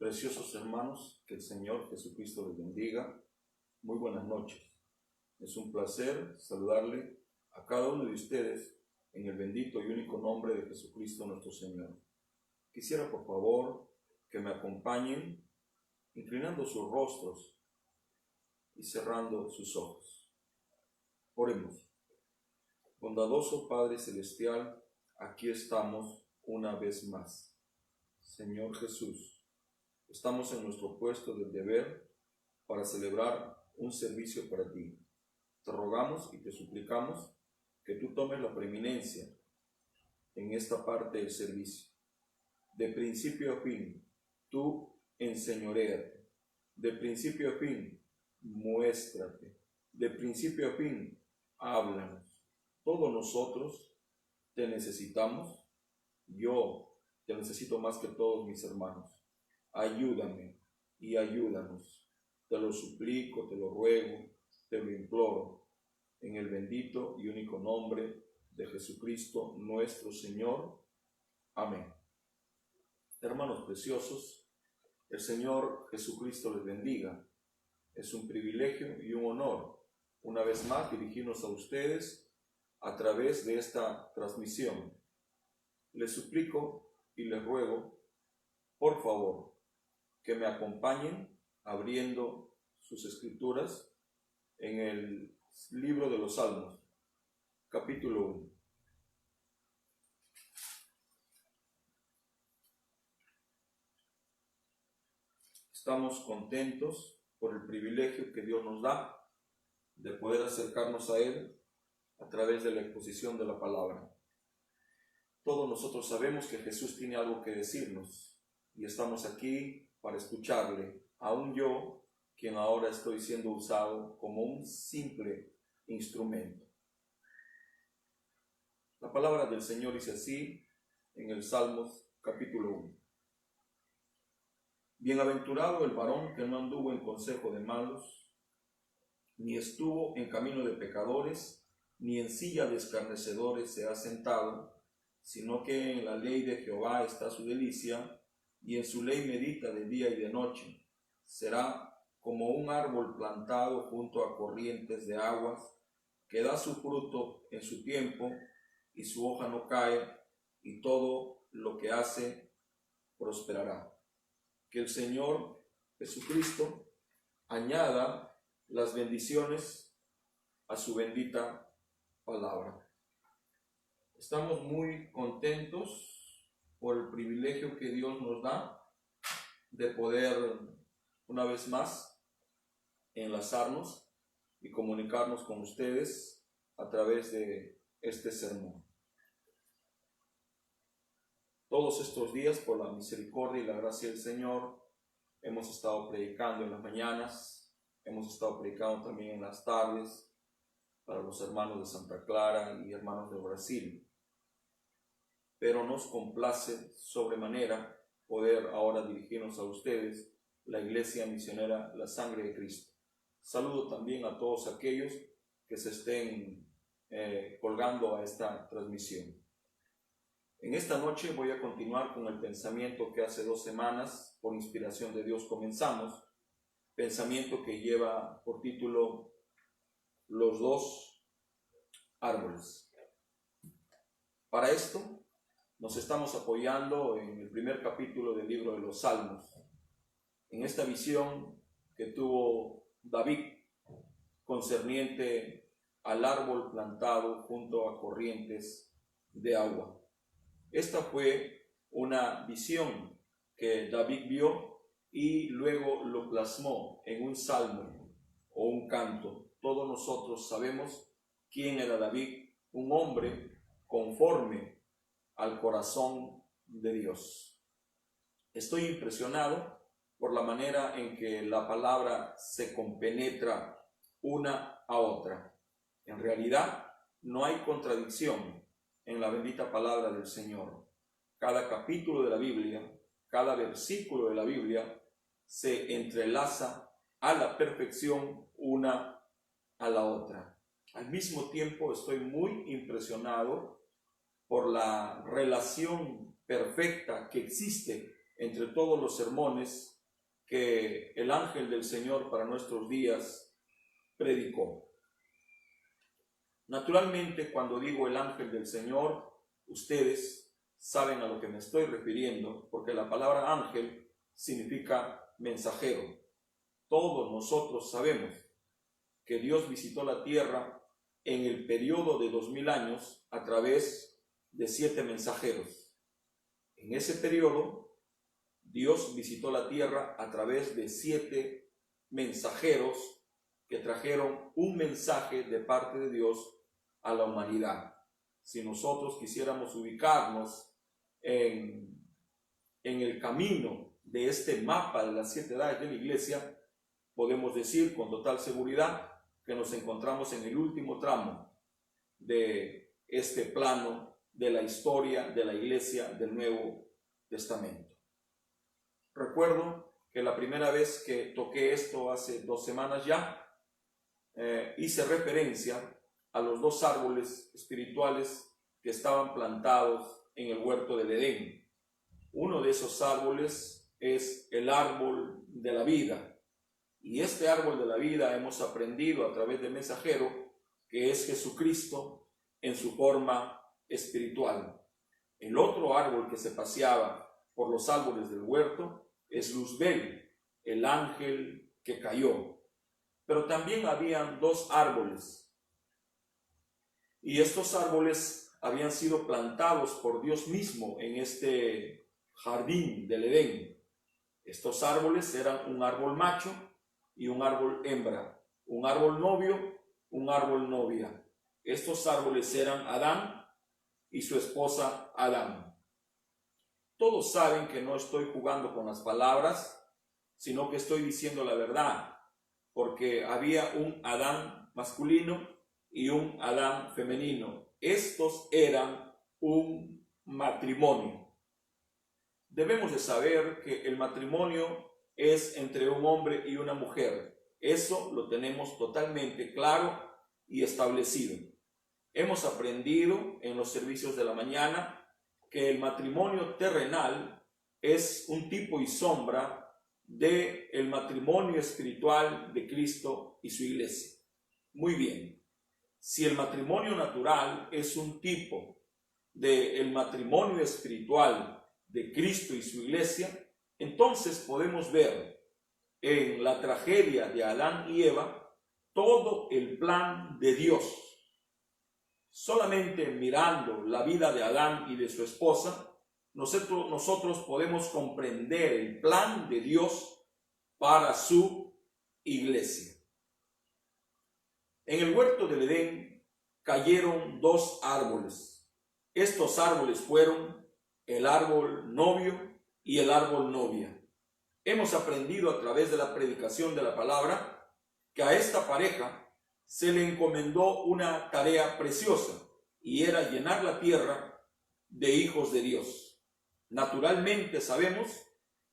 Preciosos hermanos, que el Señor Jesucristo les bendiga. Muy buenas noches. Es un placer saludarle a cada uno de ustedes en el bendito y único nombre de Jesucristo nuestro Señor. Quisiera por favor que me acompañen inclinando sus rostros y cerrando sus ojos. Oremos. Bondadoso Padre Celestial, aquí estamos una vez más. Señor Jesús, estamos en nuestro puesto del deber para celebrar un servicio para ti. Te rogamos y te suplicamos que tú tomes la preeminencia en esta parte del servicio. De principio a fin, tú enseñoréate. De principio a fin, muéstrate. De principio a fin, háblanos. Todos nosotros te necesitamos. Yo te necesito más que todos mis hermanos. Ayúdame y ayúdanos. Te lo suplico, te lo ruego, te lo imploro, en el bendito y único nombre de Jesucristo nuestro Señor. Amén. Hermanos preciosos, el Señor Jesucristo les bendiga. Es un privilegio y un honor, una vez más, dirigirnos a ustedes a través de esta transmisión. Les suplico y les ruego, por favor, que me acompañen abriendo sus escrituras en el libro de los Salmos, capítulo 1. Estamos contentos por el privilegio que Dios nos da de poder acercarnos a Él a través de la exposición de la palabra. Todos nosotros sabemos que Jesús tiene algo que decirnos y estamos aquí para escucharle, aún yo, quien ahora estoy siendo usado como un simple instrumento. La palabra del Señor dice así en el Salmos capítulo 1. Bienaventurado el varón que no anduvo en consejo de malos, ni estuvo en camino de pecadores, ni en silla de escarnecedores se ha sentado, sino que en la ley de Jehová está su delicia, y en su ley medita de día y de noche. Será como un árbol plantado junto a corrientes de aguas, que da su fruto en su tiempo, y su hoja no cae, y todo lo que hace prosperará. Que el Señor Jesucristo añada las bendiciones a su bendita palabra. Estamos muy contentos por el privilegio que Dios nos da de poder una vez más enlazarnos y comunicarnos con ustedes a través de este sermón. Todos estos días, por la misericordia y la gracia del Señor, hemos estado predicando en las mañanas, hemos estado predicando también en las tardes para los hermanos de Santa Clara y hermanos de Brasil. Pero nos complace sobremanera poder ahora dirigirnos a ustedes, la Iglesia Misionera La Sangre de Cristo. Saludo también a todos aquellos que se estén colgando a esta transmisión. En esta noche voy a continuar con el pensamiento que hace 2 semanas, por inspiración de Dios, comenzamos. Pensamiento que lleva por título Los dos árboles. Para esto nos estamos apoyando en el primer capítulo del libro de los Salmos, en esta visión que tuvo David concerniente al árbol plantado junto a corrientes de agua. Esta fue una visión que David vio y luego lo plasmó en un salmo o un canto. Todos nosotros sabemos quién era David, un hombre conforme al corazón de Dios. Estoy impresionado por la manera en que la palabra se compenetra una a otra. En realidad, no hay contradicción en la bendita palabra del Señor. Cada capítulo de la Biblia, cada versículo de la Biblia se entrelaza a la perfección una a la otra. Al mismo tiempo estoy muy impresionado por la relación perfecta que existe entre todos los sermones que el ángel del Señor para nuestros días predicó. Naturalmente, cuando digo el ángel del Señor, ustedes saben a lo que me estoy refiriendo, porque la palabra ángel significa mensajero. Todos nosotros sabemos que Dios visitó la tierra en el periodo de 2000 años a través de 7 mensajeros. En ese periodo, Dios visitó la tierra a través de 7 mensajeros que trajeron un mensaje de parte de Dios a la humanidad. Si nosotros quisiéramos ubicarnos en el camino de este mapa de las 7 edades de la iglesia, podemos decir con total seguridad que nos encontramos en el último tramo de este plano de la historia de la iglesia del Nuevo Testamento. Recuerdo que la primera vez que toqué esto hace 2 semanas ya, hice referencia a los 2 árboles espirituales que estaban plantados en el huerto del Edén. Uno de esos árboles es el árbol de la vida. Y este árbol de la vida hemos aprendido a través del mensajero que es Jesucristo en su forma espiritual. El otro árbol que se paseaba por los árboles del huerto es Luzbel, el ángel que cayó. Pero también habían 2 árboles. Y estos árboles habían sido plantados por Dios mismo en este jardín del Edén. Estos árboles eran un árbol macho y un árbol hembra, un árbol novio, un árbol novia. Estos árboles eran Adán y su esposa Adán. Todos saben que no estoy jugando con las palabras, sino que estoy diciendo la verdad, porque había un Adán masculino y un Adán femenino. Estos eran un matrimonio. Debemos de saber que el matrimonio es entre un hombre y una mujer. Eso lo tenemos totalmente claro y establecido. Hemos aprendido en los servicios de la mañana que el matrimonio terrenal es un tipo y sombra del matrimonio espiritual de Cristo y su iglesia. Muy bien. Si el matrimonio natural es un tipo del matrimonio espiritual de Cristo y su iglesia, entonces podemos ver en la tragedia de Adán y Eva todo el plan de Dios. Solamente mirando la vida de Adán y de su esposa, nosotros podemos comprender el plan de Dios para su iglesia. En el huerto del Edén cayeron 2 árboles. Estos árboles fueron el árbol novio y el árbol novia. Hemos aprendido a través de la predicación de la palabra que a esta pareja se le encomendó una tarea preciosa y era llenar la tierra de hijos de Dios. Naturalmente sabemos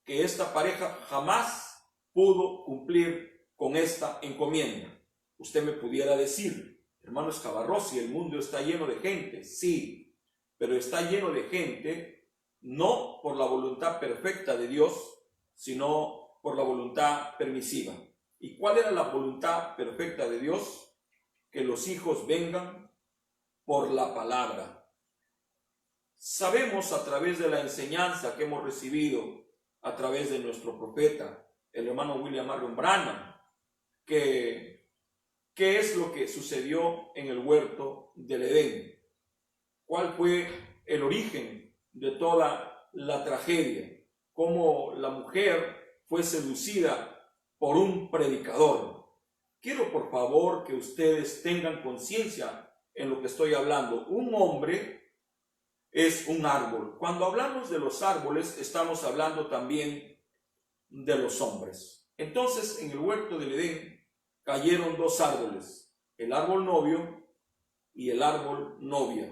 que esta pareja jamás pudo cumplir con esta encomienda. Usted me pudiera decir, hermano Escabarrossi, el mundo está lleno de gente. Sí, pero está lleno de gente no por la voluntad perfecta de Dios, sino por la voluntad permisiva. ¿Y cuál era la voluntad perfecta de Dios? Que los hijos vengan por la palabra. Sabemos a través de la enseñanza que hemos recibido a través de nuestro profeta, el hermano William Marion Branham, que qué es lo que sucedió en el huerto del Edén. ¿Cuál fue el origen de toda la tragedia? Cómo la mujer fue seducida por un predicador. Quiero por favor que ustedes tengan conciencia en lo que estoy hablando. Un hombre es un árbol. Cuando hablamos de los árboles, estamos hablando también de los hombres. Entonces, en el huerto del Edén cayeron 2 árboles, el árbol novio y el árbol novia.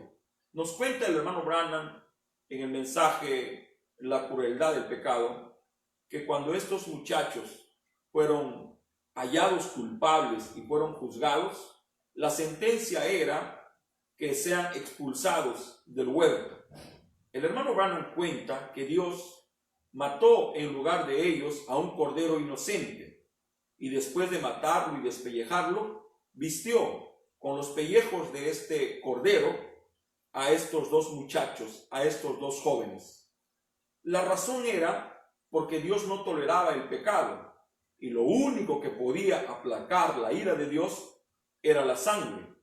Nos cuenta el hermano Branham en el mensaje La crueldad del pecado, que cuando estos muchachos fueron hallados culpables y fueron juzgados, la sentencia era que sean expulsados del huerto. El hermano Branham cuenta que Dios mató en lugar de ellos a un cordero inocente, y después de matarlo y despellejarlo, vistió con los pellejos de este cordero a estos dos muchachos, a estos dos jóvenes. La razón era porque Dios no toleraba el pecado, y lo único que podía aplacar la ira de Dios era la sangre.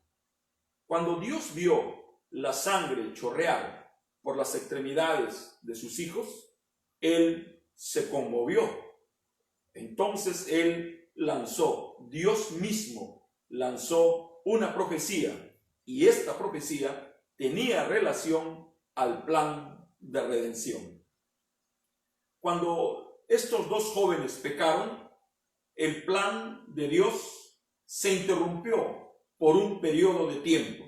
Cuando Dios vio la sangre chorrear por las extremidades de sus hijos, Él se conmovió. Entonces Dios mismo lanzó una profecía, y esta profecía tenía relación al plan de redención. Cuando estos dos jóvenes pecaron, el plan de Dios se interrumpió por un periodo de tiempo.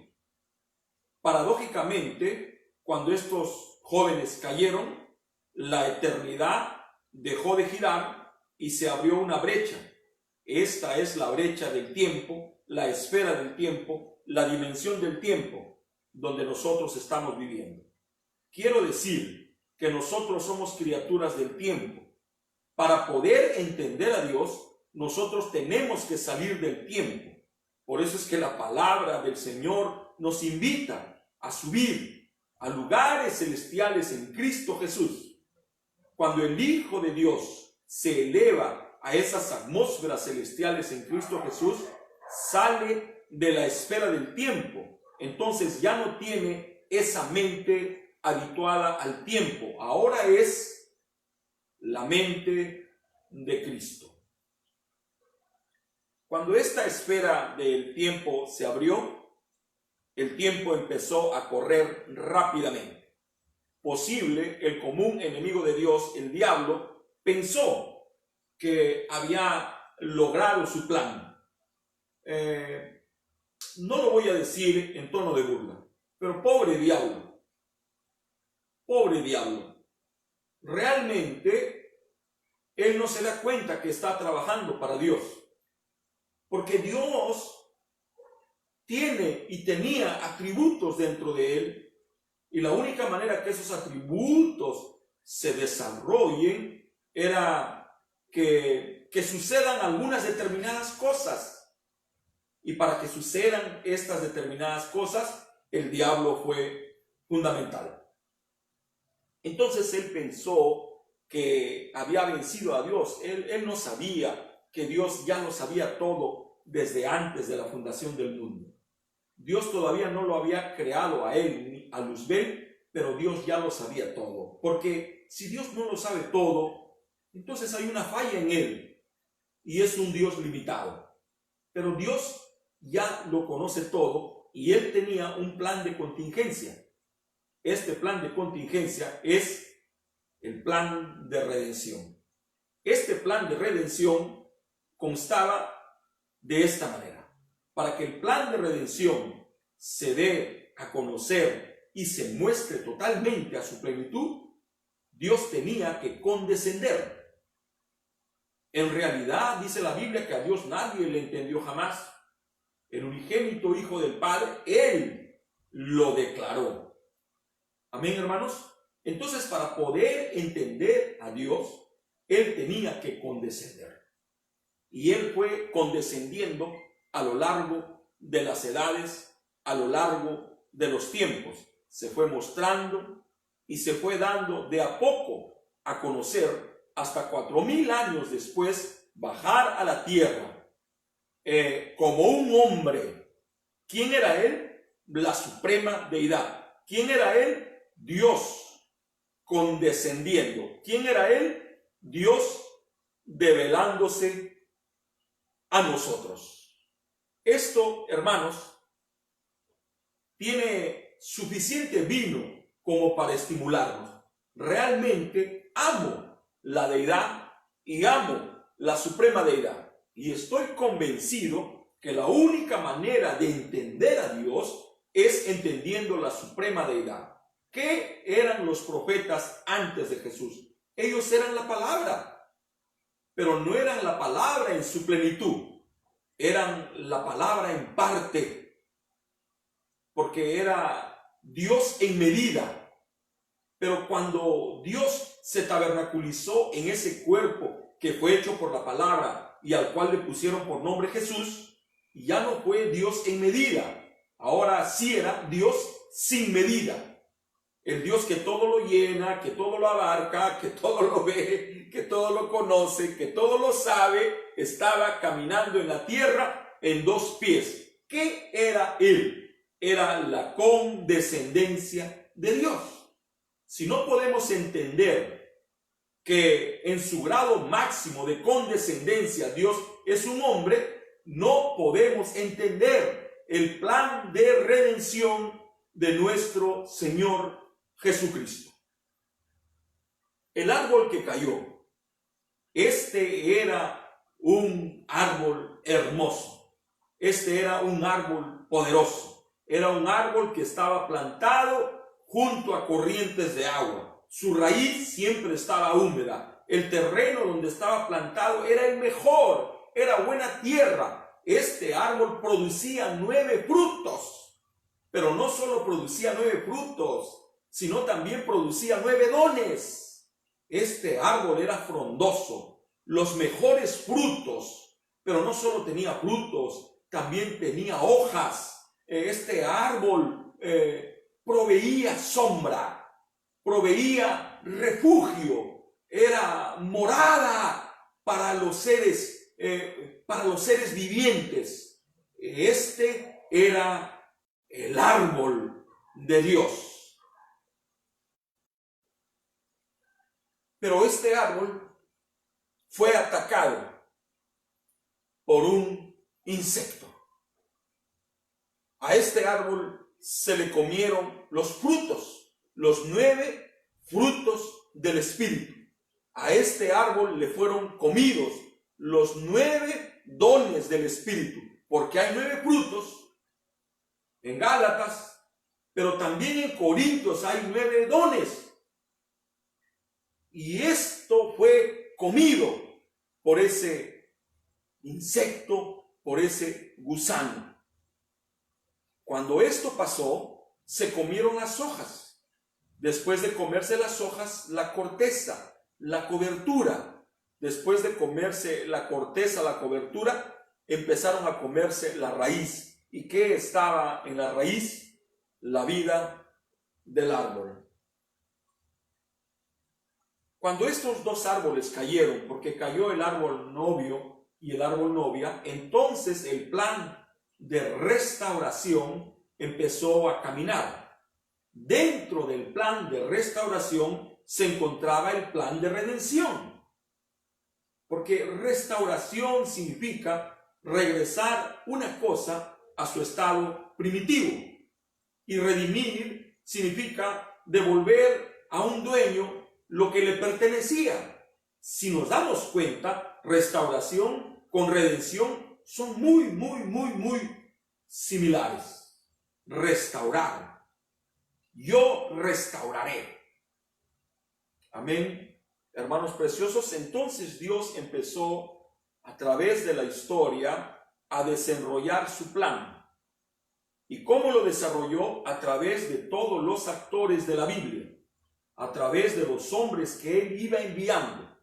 Paradójicamente, cuando estos jóvenes cayeron, la eternidad dejó de girar y se abrió una brecha. Esta es la brecha del tiempo, la esfera del tiempo, la dimensión del tiempo donde nosotros estamos viviendo. Quiero decir que nosotros somos criaturas del tiempo. Para poder entender a Dios, nosotros tenemos que salir del tiempo. Por eso es que la palabra del Señor nos invita a subir a lugares celestiales en Cristo Jesús. Cuando el Hijo de Dios se eleva a esas atmósferas celestiales en Cristo Jesús, sale de la esfera del tiempo. Entonces ya no tiene esa mente habituada al tiempo. Ahora es la mente de Cristo. Cuando esta esfera del tiempo se abrió, el tiempo empezó a correr rápidamente. Posible, el común enemigo de Dios, el diablo, pensó que había logrado su plan. No lo voy a decir en tono de burla, pero pobre diablo, realmente él no se da cuenta que está trabajando para Dios. Porque Dios tiene y tenía atributos dentro de él, y la única manera que esos atributos se desarrollen era que sucedan algunas determinadas cosas. Y para que sucedan estas determinadas cosas, el diablo fue fundamental. Entonces él pensó que había vencido a Dios. Él no sabía que Dios ya lo sabía todo desde antes de la fundación del mundo. Dios todavía no lo había creado a él ni a Luzbel, pero Dios ya lo sabía todo. Porque si Dios no lo sabe todo, entonces hay una falla en él, y es un Dios limitado. Pero Dios ya lo conoce todo, y él tenía un plan de contingencia. Este plan de contingencia es el plan de redención. Este plan de redención constaba de esta manera. Para que el plan de redención se dé a conocer y se muestre totalmente a su plenitud, Dios tenía que condescender. En realidad, dice la Biblia que a Dios nadie le entendió jamás. El unigénito Hijo del Padre, Él lo declaró. Amén, hermanos. Entonces, para poder entender a Dios, Él tenía que condescender. Y Él fue condescendiendo a lo largo de las edades, a lo largo de los tiempos. Se fue mostrando y se fue dando de a poco a conocer, hasta 4000 años después, bajar a la tierra como un hombre. ¿Quién era Él? La suprema deidad. ¿Quién era Él? Dios condescendiendo. ¿Quién era Él? Dios develándose a nosotros. Esto, hermanos, tiene suficiente vino como para estimularnos. Realmente amo la deidad y amo la suprema deidad. Y estoy convencido que la única manera de entender a Dios es entendiendo la suprema deidad. ¿Qué eran los profetas antes de Jesús? Ellos eran la palabra. Pero no eran la palabra en su plenitud, eran la palabra en parte, porque era Dios en medida. Pero cuando Dios se tabernaculizó en ese cuerpo que fue hecho por la palabra y al cual le pusieron por nombre Jesús, ya no fue Dios en medida. Ahora sí era Dios sin medida. El Dios que todo lo llena, que todo lo abarca, que todo lo ve, que todo lo conoce, que todo lo sabe, estaba caminando en la tierra en dos pies. ¿Qué era Él? Era la condescendencia de Dios. Si no podemos entender que en su grado máximo de condescendencia Dios es un hombre, no podemos entender el plan de redención de nuestro Señor Jesucristo. El árbol que cayó, este era un árbol hermoso, este era un árbol poderoso, era un árbol que estaba plantado junto a corrientes de agua. Su raíz siempre estaba húmeda. El terreno donde estaba plantado era el mejor, era buena tierra. Este árbol producía 9 frutos, pero no solo producía 9 frutos, sino también producía 9 dones. Este árbol era frondoso, los mejores frutos, pero no solo tenía frutos, también tenía hojas. Este árbol proveía sombra, proveía refugio, era morada para los seres vivientes. Este era el árbol de Dios. Pero este árbol fue atacado por un insecto. A este árbol se le comieron los frutos, los 9 frutos del Espíritu. A este árbol le fueron comidos los 9 dones del Espíritu, porque hay 9 frutos en Gálatas, pero también en Corintios hay 9 dones. Y esto fue comido por ese insecto, por ese gusano. Cuando esto pasó, se comieron las hojas. Después de comerse las hojas, la corteza, la cobertura. Después de comerse la corteza, la cobertura, empezaron a comerse la raíz. ¿Y qué estaba en la raíz? La vida del árbol. Cuando estos dos árboles cayeron, porque cayó el árbol novio y el árbol novia, entonces el plan de restauración empezó a caminar. Dentro del plan de restauración se encontraba el plan de redención, porque restauración significa regresar una cosa a su estado primitivo, y redimir significa devolver a un dueño lo que le pertenecía. Si nos damos cuenta, restauración con redención son muy similares. Restaurar. Yo restauraré. Amén. Hermanos preciosos, entonces Dios empezó a través de la historia a desenrollar su plan. ¿Y cómo lo desarrolló? A través de todos los actores de la Biblia, a través de los hombres que Él iba enviando.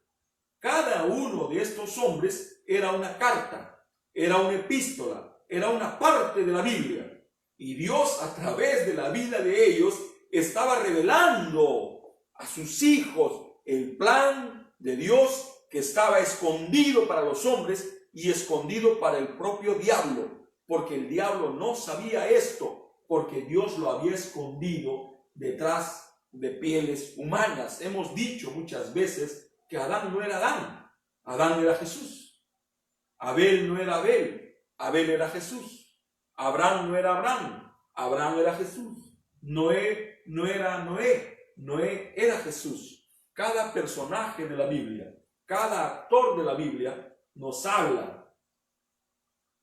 Cada uno de estos hombres era una carta, era una epístola, era una parte de la Biblia. Y Dios, a través de la vida de ellos, estaba revelando a sus hijos el plan de Dios que estaba escondido para los hombres y escondido para el propio diablo, porque el diablo no sabía esto, porque Dios lo había escondido detrás de pieles humanas. Hemos dicho muchas veces que Adán no era Adán, Adán era Jesús. Abel no era Abel, Abel era Jesús. Abraham no era Abraham, Abraham era Jesús. Noé no era Noé, Noé era Jesús. Cada personaje de la Biblia, cada actor de la Biblia nos habla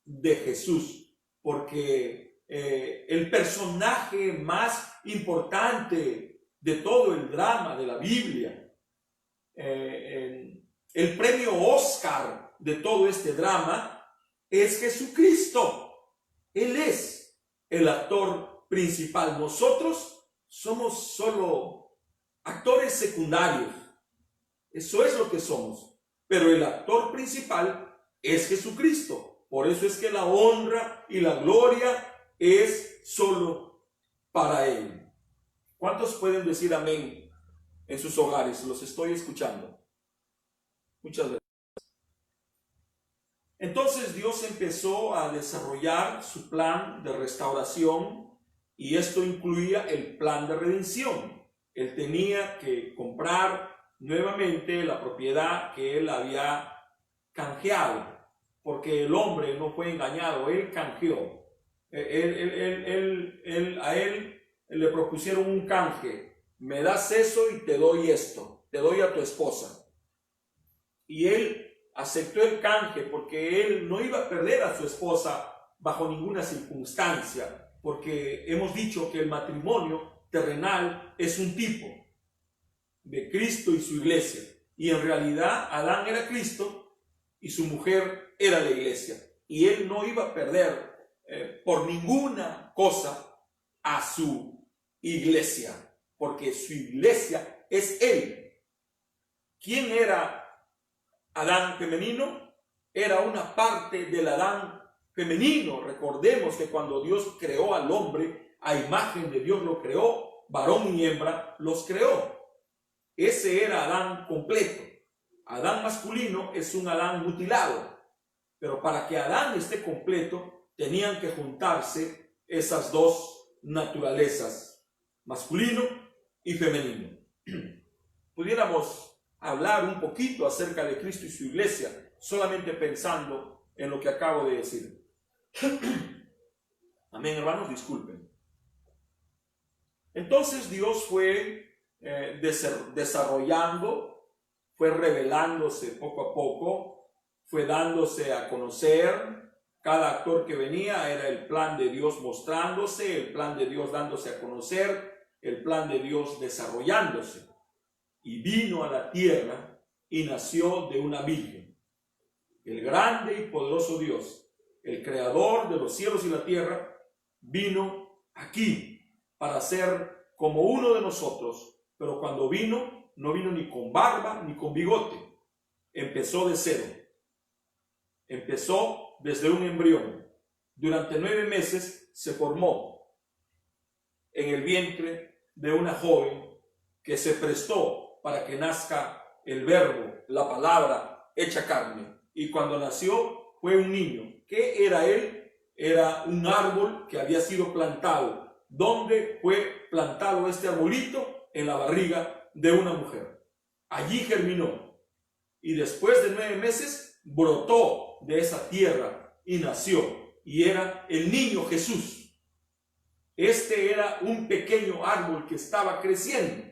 de Jesús, porque el personaje más importante de todo el drama de la Biblia, el premio Oscar de todo este drama es Jesucristo. Él es el actor principal. Nosotros somos solo actores secundarios. Eso es lo que somos. Pero el actor principal es Jesucristo. Por eso es que la honra y la gloria es solo para Él. ¿Cuántos pueden decir amén en sus hogares? Los estoy escuchando. Muchas gracias. Entonces Dios empezó a desarrollar su plan de restauración y esto incluía el plan de redención. Él tenía que comprar nuevamente la propiedad que él había canjeado, porque el hombre no fue engañado, él canjeó. A él le propusieron un canje: me das eso y te doy esto, te doy a tu esposa. Y él aceptó el canje porque él no iba a perder a su esposa bajo ninguna circunstancia, porque hemos dicho que el matrimonio terrenal es un tipo de Cristo y su iglesia, y en realidad Adán era Cristo y su mujer era la iglesia, y él no iba a perder por ninguna cosa a su iglesia, porque su iglesia es él. ¿Quién era Adán femenino? Era una parte del Adán femenino. Recordemos que cuando Dios creó al hombre, a imagen de Dios lo creó, varón y hembra los creó. Ese era Adán completo. Adán masculino es un Adán mutilado, pero para que Adán esté completo tenían que juntarse esas dos naturalezas, masculino y femenino. Pudiéramos hablar un poquito acerca de Cristo y su iglesia, solamente pensando en lo que acabo de decir. Amén, hermanos, disculpen. Entonces Dios fue desarrollando, fue revelándose poco a poco, fue dándose a conocer. Cada actor que venía era el plan de Dios mostrándose, el plan de Dios dándose a conocer, el plan de Dios desarrollándose. Y vino a la tierra y nació de una virgen. El grande y poderoso Dios, el creador de los cielos y la tierra, vino aquí para ser como uno de nosotros, pero cuando vino, no vino ni con barba ni con bigote. Empezó de cero. Empezó desde un embrión. Durante 9 meses se formó en el vientre de una joven que se prestó para que nazca el verbo, la palabra hecha carne. Y cuando nació fue un niño. ¿Qué era él? Era un árbol que había sido plantado. ¿Dónde fue plantado este arbolito? En la barriga de una mujer. Allí germinó. Y después de 9 meses brotó de esa tierra y nació. Y era el niño Jesús. Este era un pequeño árbol que estaba creciendo.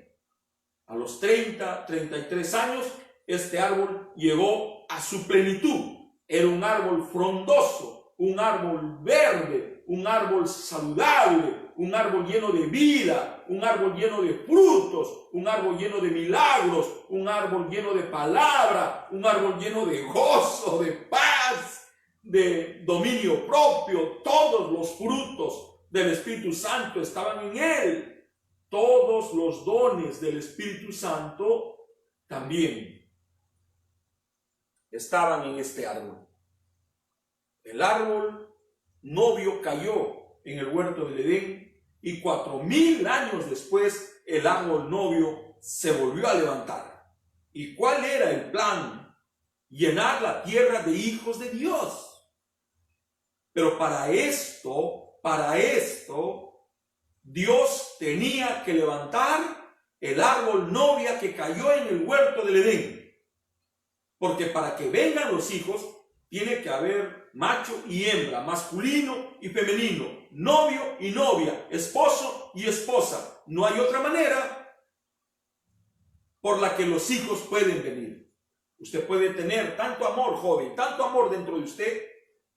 A los 33 años, este árbol llegó a su plenitud. Era un árbol frondoso, un árbol verde, un árbol saludable, un árbol lleno de vida, un árbol lleno de frutos, un árbol lleno de milagros, un árbol lleno de palabra, un árbol lleno de gozo, de paz, de dominio propio. Todos los frutos del Espíritu Santo estaban en él. Todos los dones del Espíritu Santo también estaban en este árbol. El árbol novio cayó en el huerto del Edén y 4000 años después el árbol novio se volvió a levantar. ¿Y cuál era el plan? Llenar la tierra de hijos de Dios. Pero para esto, Dios tenía que levantar el árbol novia que cayó en el huerto del Edén. Porque para que vengan los hijos, tiene que haber macho y hembra, masculino y femenino, novio y novia, esposo y esposa. No hay otra manera por la que los hijos pueden venir. Usted puede tener tanto amor, joven, tanto amor dentro de usted,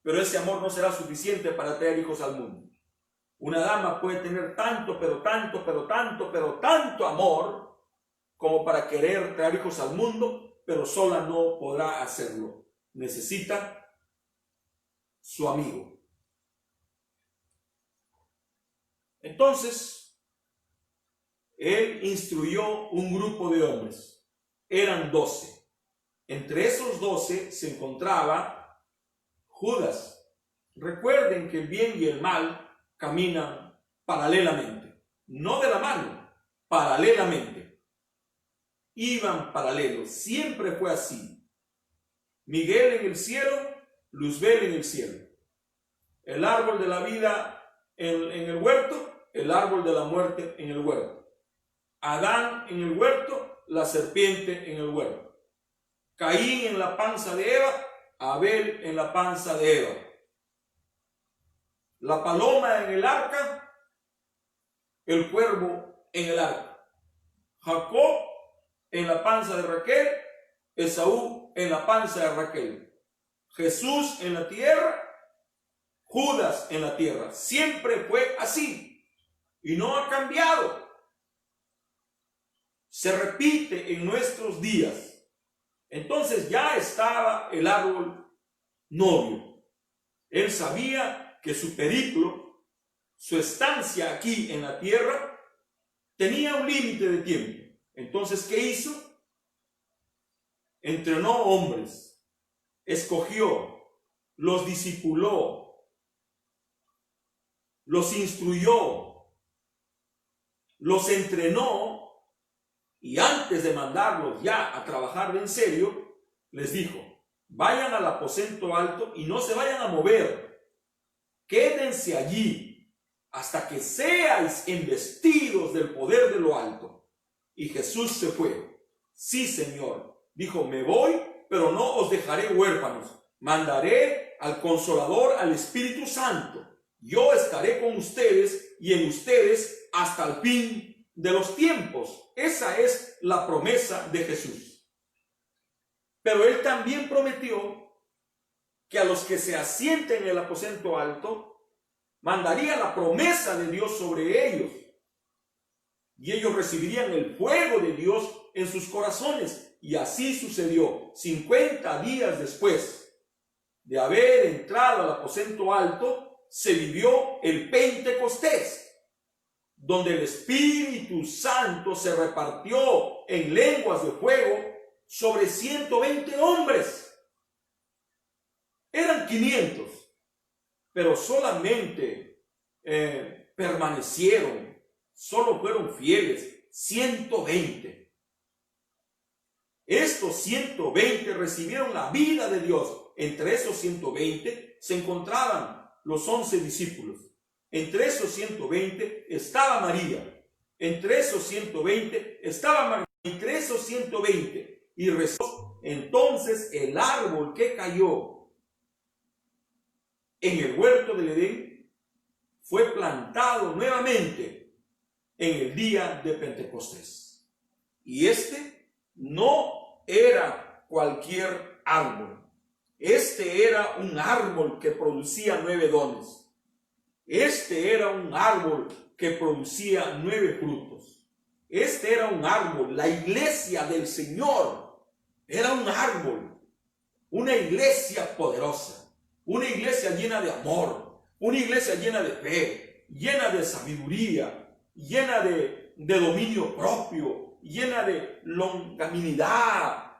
pero ese amor no será suficiente para traer hijos al mundo. Una dama puede tener tanto amor como para querer traer hijos al mundo, pero sola no podrá hacerlo. Necesita su amigo. Entonces, él instruyó un grupo de hombres. Eran 12. Entre esos 12 se encontraba Judas. Recuerden que el bien y el mal caminan paralelamente, no de la mano, paralelamente. Iban paralelos, siempre fue así. Miguel en el cielo, Luzbel en el cielo. El árbol de la vida en el huerto, el árbol de la muerte en el huerto. Adán en el huerto, la serpiente en el huerto. Caín en la panza de Eva, Abel en la panza de Eva. La paloma en el arca, el cuervo en el arca. Jacob en la panza de Raquel, Esaú en la panza de Raquel. Jesús en la tierra, Judas en la tierra. Siempre fue así y no ha cambiado. Se repite en nuestros días. Entonces ya estaba el árbol novio. Él sabía que su periplo, su estancia aquí en la tierra, tenía un límite de tiempo. Entonces, ¿qué hizo? Entrenó hombres, escogió, los discipuló, los instruyó, los entrenó, y antes de mandarlos ya a trabajar en serio, les dijo: vayan al aposento alto y no se vayan a mover. Quédense allí hasta que seáis embestidos del poder de lo alto. Y Jesús se fue. Sí, Señor, dijo: me voy, pero no os dejaré huérfanos. Mandaré al Consolador, al Espíritu Santo. Yo estaré con ustedes y en ustedes hasta el fin de los tiempos. Esa es la promesa de Jesús. Pero él también prometió que a los que se asienten en el aposento alto, mandaría la promesa de Dios sobre ellos. Y ellos recibirían el fuego de Dios en sus corazones. Y así sucedió. 50 días después de haber entrado al aposento alto, se vivió el Pentecostés, donde el Espíritu Santo se repartió en lenguas de fuego sobre 120 hombres. Eran 500, pero solamente permanecieron, solo fueron fieles 120. Estos 120 recibieron la vida de Dios. Entre esos 120 se encontraban los 11 discípulos. Entre esos 120 estaba María. Entre esos 120 estaba María. Entre esos 120. Y rezó. Entonces el árbol que cayó en el huerto del Edén fue plantado nuevamente en el día de Pentecostés. Y este no era cualquier árbol. Este era un árbol que producía 9 dones. Este era un árbol que producía 9 frutos. Este era un árbol, la iglesia del Señor. Era un árbol, una iglesia poderosa, una iglesia llena de amor, una iglesia llena de fe, llena de sabiduría, llena de dominio propio, llena de longanimidad,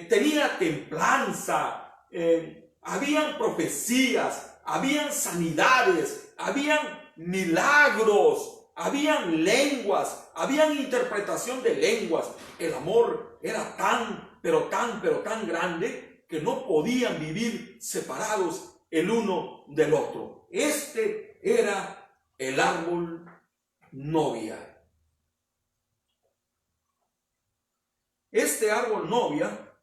tenía templanza, habían profecías, habían sanidades, habían milagros, habían lenguas, habían interpretación de lenguas. El amor era tan, pero tan grande que no podían vivir separados el uno del otro. Este era el árbol novia. Este árbol novia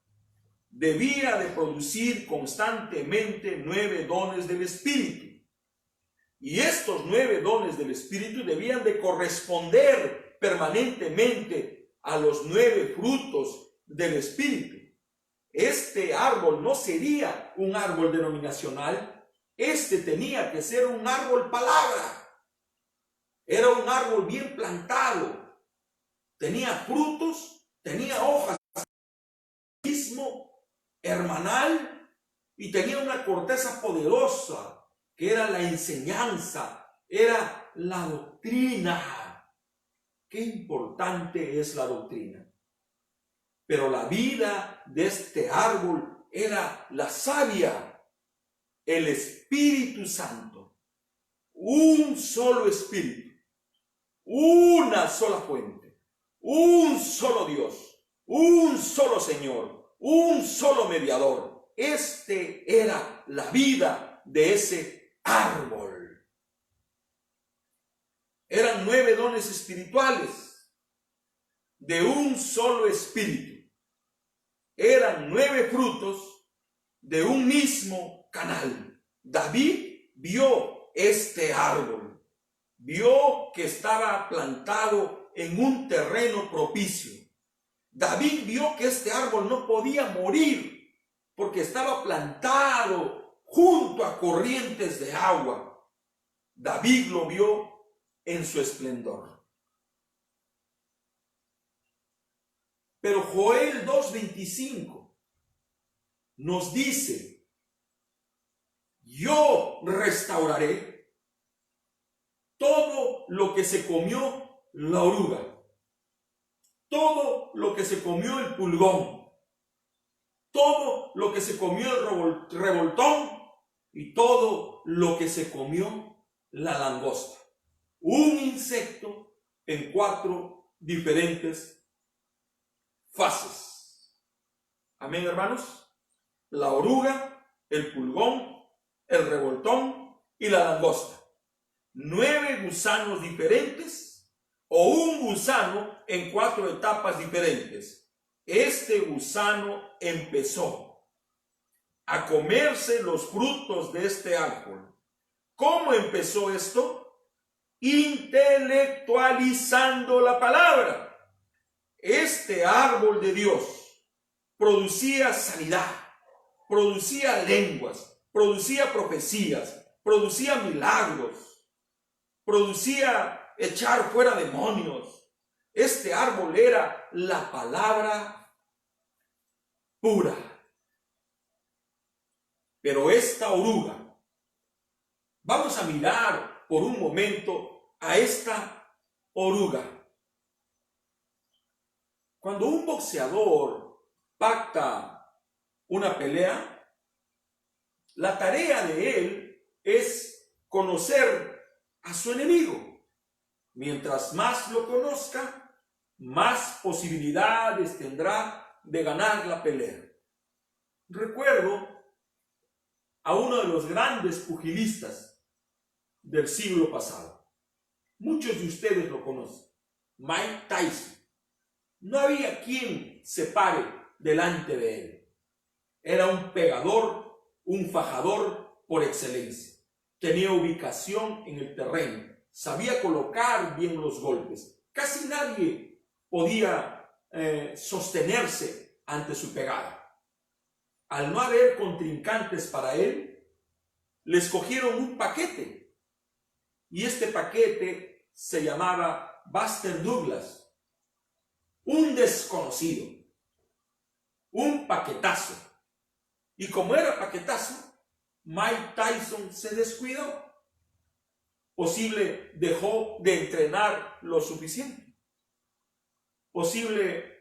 debía de producir constantemente 9 dones del Espíritu. Y estos 9 dones del Espíritu debían de corresponder permanentemente a los 9 frutos del Espíritu. Este árbol no sería un árbol denominacional, este tenía que ser un árbol palabra. Era un árbol bien plantado, tenía frutos, tenía hojas, hermanal, y tenía una corteza poderosa, que era la enseñanza, era la doctrina, qué importante es la doctrina. Pero la vida de este árbol era la savia, el Espíritu Santo, un solo Espíritu, una sola fuente, un solo Dios, un solo Señor, un solo mediador. Este era la vida de ese árbol. Eran 9 dones espirituales de un solo Espíritu. Eran 9 frutos de un mismo canal. David vio este árbol, vio que estaba plantado en un terreno propicio. David vio que este árbol no podía morir porque estaba plantado junto a corrientes de agua. David lo vio en su esplendor. Pero Joel 2:25 nos dice: yo restauraré todo lo que se comió la oruga, todo lo que se comió el pulgón, todo lo que se comió el revoltón y todo lo que se comió la langosta. Un insecto en 4 diferentes fases. Amén, hermanos. La oruga, el pulgón, el revoltón y la langosta. 9 gusanos diferentes o un gusano en 4 etapas diferentes. Este gusano empezó a comerse los frutos de este árbol. ¿Cómo empezó esto? Intelectualizando la palabra. Este árbol de Dios producía sanidad, producía lenguas, producía profecías, producía milagros, producía echar fuera demonios. Este árbol era la palabra pura. Pero esta oruga, vamos a mirar por un momento a esta oruga. Cuando un boxeador pacta una pelea, la tarea de él es conocer a su enemigo. Mientras más lo conozca, más posibilidades tendrá de ganar la pelea. Recuerdo a uno de los grandes pugilistas del siglo pasado. Muchos de ustedes lo conocen, Mike Tyson. No había quien se pare delante de él. Era un pegador, un fajador por excelencia. Tenía ubicación en el terreno, sabía colocar bien los golpes. Casi nadie podía sostenerse ante su pegada. Al no haber contrincantes para él, le escogieron un paquete. Y este paquete se llamaba Buster Douglas. Un desconocido, un paquetazo. Y como era paquetazo, Mike Tyson se descuidó. Posible dejó de entrenar lo suficiente. Posible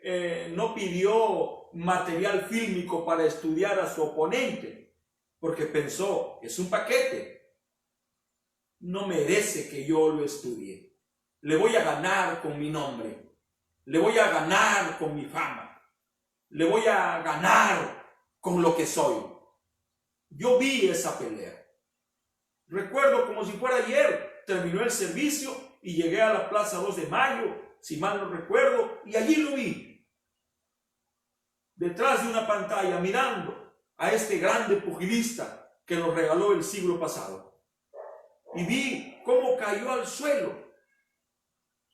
no pidió material fílmico para estudiar a su oponente, porque pensó, es un paquete, no merece que yo lo estudie. Le voy a ganar con mi nombre. Le voy a ganar con mi fama. Le voy a ganar con lo que soy. Yo vi esa pelea. Recuerdo como si fuera ayer. Terminó el servicio y llegué a la Plaza 2 de Mayo, si mal no recuerdo, y allí lo vi. Detrás de una pantalla, mirando a este grande pugilista que nos regaló el siglo pasado. Y vi cómo cayó al suelo.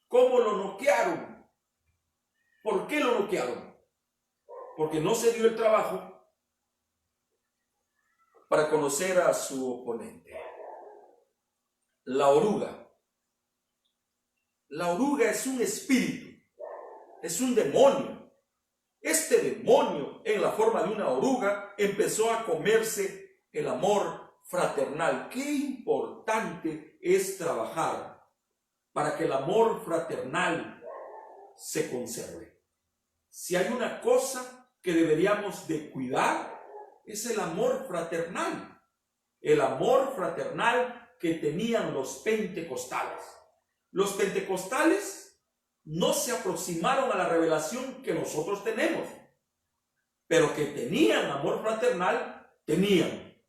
Cómo lo noquearon. ¿Por qué lo noquearon? Porque no se dio el trabajo para conocer a su oponente. La oruga. La oruga es un espíritu, es un demonio. Este demonio, en la forma de una oruga, empezó a comerse el amor fraternal. Qué importante es trabajar para que el amor fraternal se conserve. Si hay una cosa que deberíamos de cuidar, es el amor fraternal. El amor fraternal que tenían los pentecostales. Los pentecostales no se aproximaron a la revelación que nosotros tenemos, pero que tenían amor fraternal, tenían.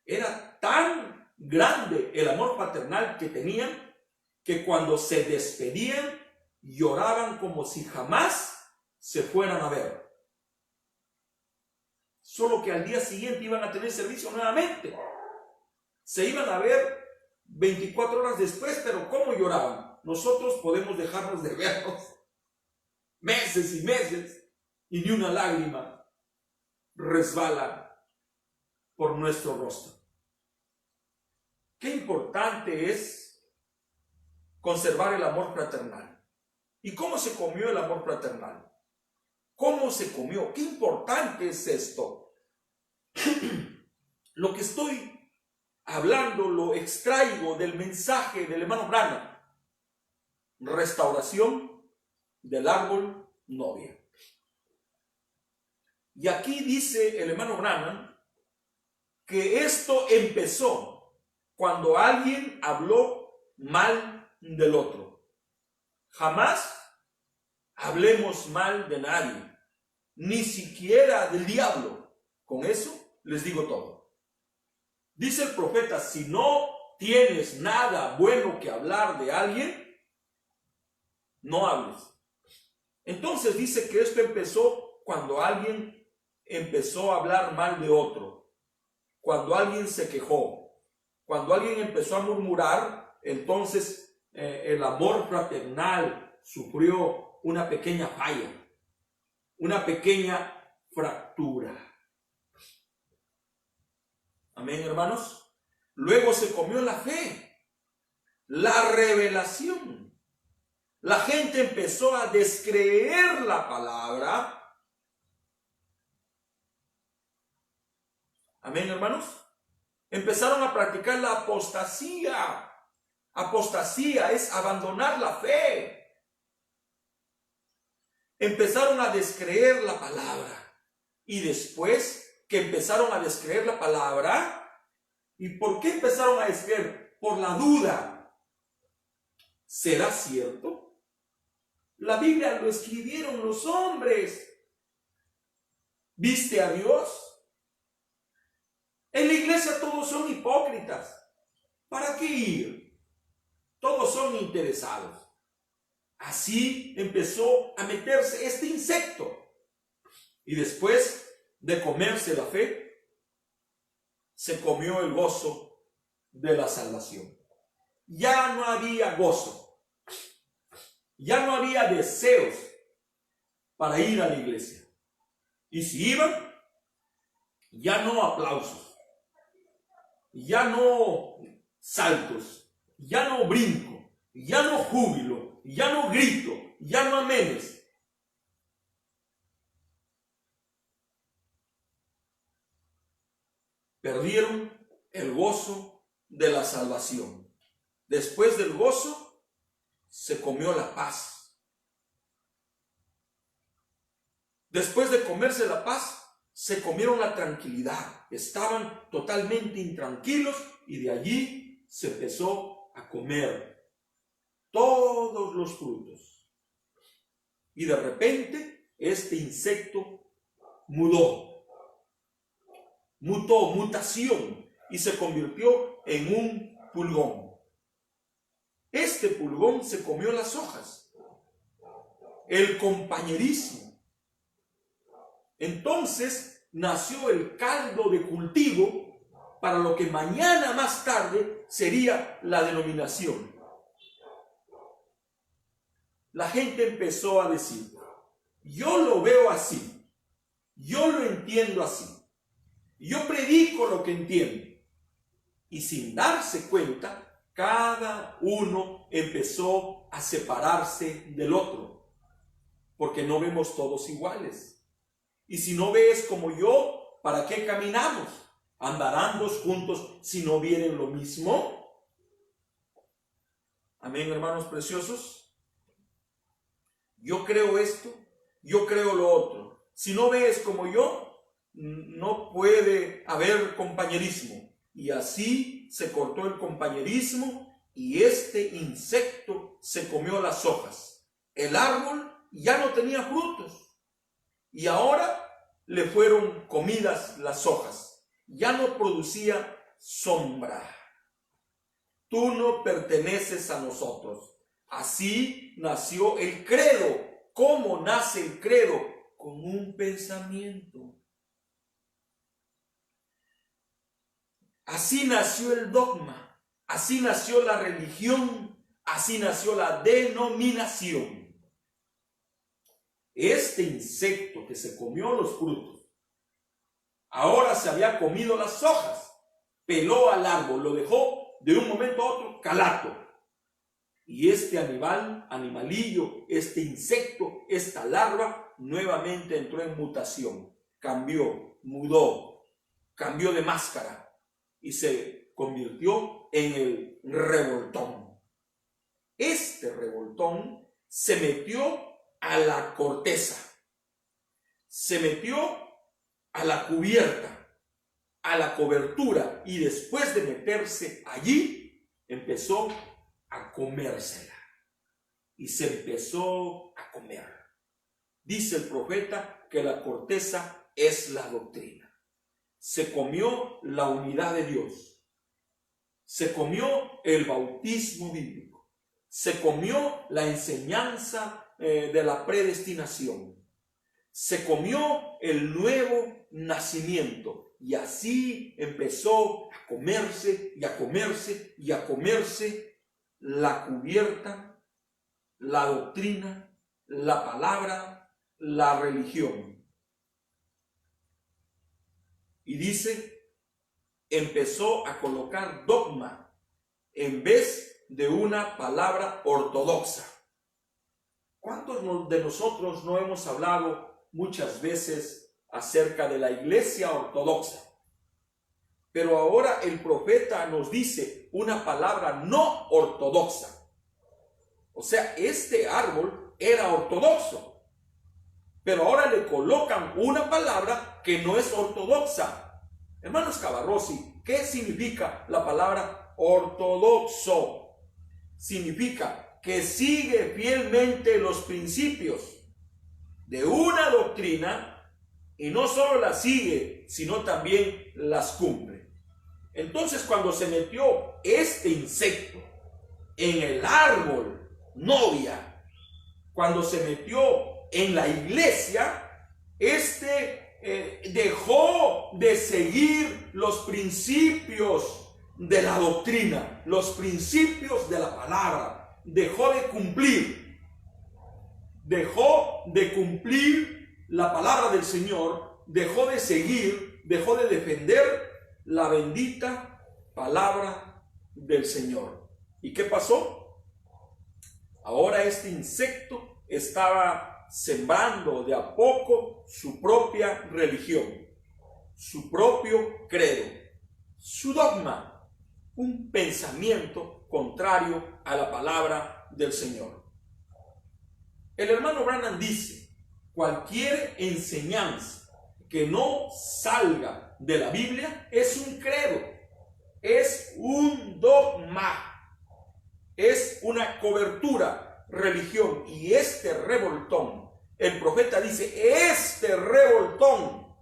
Era tan grande el amor fraternal que tenían que cuando se despedían lloraban como si jamás se fueran a ver. Solo que al día siguiente iban a tener servicio nuevamente. Se iban a ver 24 horas después, pero ¿cómo lloraban? Nosotros podemos dejarnos de vernos meses y meses y ni una lágrima resbala por nuestro rostro. Qué importante es conservar el amor fraternal. ¿Y cómo se comió el amor fraternal? ¿Cómo se comió? Qué importante es esto. Lo que estoy hablando lo extraigo del mensaje del hermano Branham. Restauración del árbol novia. Y aquí dice el hermano Branham que esto empezó cuando alguien habló mal del otro. Jamás hablemos mal de nadie, ni siquiera del diablo. Con eso les digo todo. Dice el profeta, si no tienes nada bueno que hablar de alguien, no hables. Entonces dice que esto empezó cuando alguien empezó a hablar mal de otro, cuando alguien se quejó, cuando alguien empezó a murmurar. Entonces el amor fraternal sufrió una pequeña falla, una pequeña fractura. Amén, hermanos. Luego se comió la fe, la revelación. La gente empezó a descreer la palabra. Amén, hermanos. Empezaron a practicar la apostasía. Apostasía es abandonar la fe. Empezaron a descreer la palabra. Y después que empezaron a descreer la palabra, ¿y por qué empezaron a descreer? Por la duda. ¿Será cierto? La Biblia lo escribieron los hombres. ¿Viste a Dios? En la iglesia todos son hipócritas. ¿Para qué ir? Todos son interesados. Así empezó a meterse este insecto. Y después de comerse la fe, se comió el gozo de la salvación. Ya no había gozo. Ya no había deseos para ir a la iglesia. Y si iban, ya no aplausos, ya no saltos, ya no brinco, ya no júbilo, ya no grito, ya no amenes. Perdieron el gozo de la salvación. Después del gozo, se comió la paz. Después de comerse la paz, se comieron la tranquilidad. Estaban totalmente intranquilos y de allí se empezó a comer todos los frutos. Y de repente este insecto mutó, mutación, y se convirtió en un pulgón. Este pulgón se comió las hojas, el compañerismo. Entonces nació el caldo de cultivo para lo que mañana más tarde sería la denominación. La gente empezó a decir, yo lo veo así, yo lo entiendo así, yo predico lo que entiendo. Y sin darse cuenta, cada uno empezó a separarse del otro, porque no vemos todos iguales. Y si no ves como yo, ¿para qué caminamos? ¿Andarán dos juntos si no vienen lo mismo? Amén, hermanos preciosos. Yo creo esto, yo creo lo otro. Si no ves como yo, no puede haber compañerismo. Y así se cortó el compañerismo y este insecto se comió las hojas. El árbol ya no tenía frutos y ahora le fueron comidas las hojas. Ya no producía sombra. Tú no perteneces a nosotros. Así nació el credo. ¿Cómo nace el credo? Con un pensamiento. Así nació el dogma. Así nació la religión. Así nació la denominación. Este insecto que se comió los frutos, ahora se había comido las hojas, peló al árbol, lo dejó de un momento a otro calato. Y este animalillo, este insecto, esta larva, nuevamente entró en mutación. Cambió, mudó, cambió de máscara y se convirtió en el revoltón. Este revoltón se metió a la corteza, se metió a la cubierta, a la cobertura, y después de meterse allí, empezó a comérsela. Y se empezó a comer. Dice el profeta que la corteza es la doctrina. Se comió la unidad de Dios. Se comió el bautismo bíblico. Se comió la enseñanza de la predestinación. Se comió el nuevo nacimiento. Y así empezó a comerse y a comerse y a comerse la cubierta, la doctrina, la palabra, la religión. Y dice, empezó a colocar dogma en vez de una palabra ortodoxa. ¿Cuántos de nosotros no hemos hablado muchas veces acerca de la iglesia ortodoxa? Pero ahora el profeta nos dice una palabra no ortodoxa. O sea, este árbol era ortodoxo, pero ahora le colocan una palabra que no es ortodoxa. Hermanos Cavarrossi, ¿qué significa la palabra ortodoxo? Significa que sigue fielmente los principios de una doctrina y no solo las sigue, sino también las cumple. Entonces, cuando se metió este insecto en el árbol novia, cuando se metió en la iglesia, dejó de seguir los principios de la doctrina, los principios de la palabra. Dejó de cumplir la palabra del Señor, dejó de seguir, dejó de defender la bendita palabra del Señor. ¿Y qué pasó? Ahora este insecto estaba sembrando de a poco su propia religión, su propio credo, su dogma, un pensamiento contrario a la palabra del Señor. El hermano Branham dice, cualquier enseñanza que no salga de la Biblia es un credo, es un dogma, es una cobertura, religión. Y este revoltón, el profeta dice, este revoltón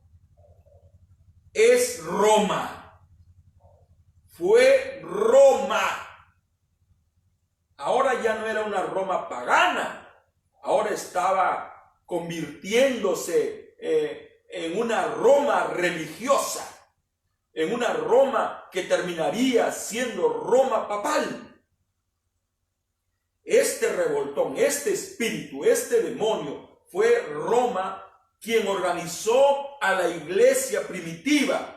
es Roma, fue Roma. Ahora ya no era una Roma pagana, ahora estaba convirtiéndose en una Roma religiosa, en una Roma que terminaría siendo Roma papal. Este revoltón, este espíritu, este demonio, fue Roma quien organizó a la iglesia primitiva.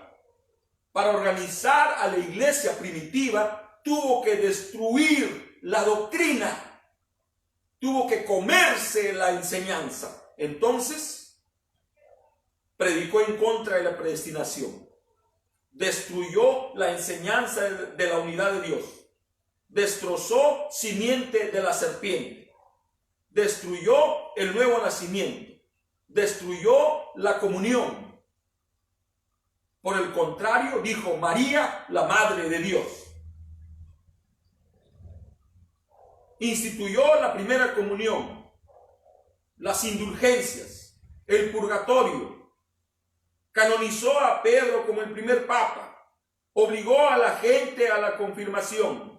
Para organizar a la iglesia primitiva, tuvo que destruir la doctrina, tuvo que comerse la enseñanza. Entonces, predicó en contra de la predestinación, destruyó la enseñanza de la unidad de Dios, destrozó simiente de la serpiente, destruyó el nuevo nacimiento, destruyó la comunión. Por el contrario, dijo María, la Madre de Dios. Instituyó la primera comunión, las indulgencias, el purgatorio. Canonizó a Pedro como el primer papa. Obligó a la gente a la confirmación.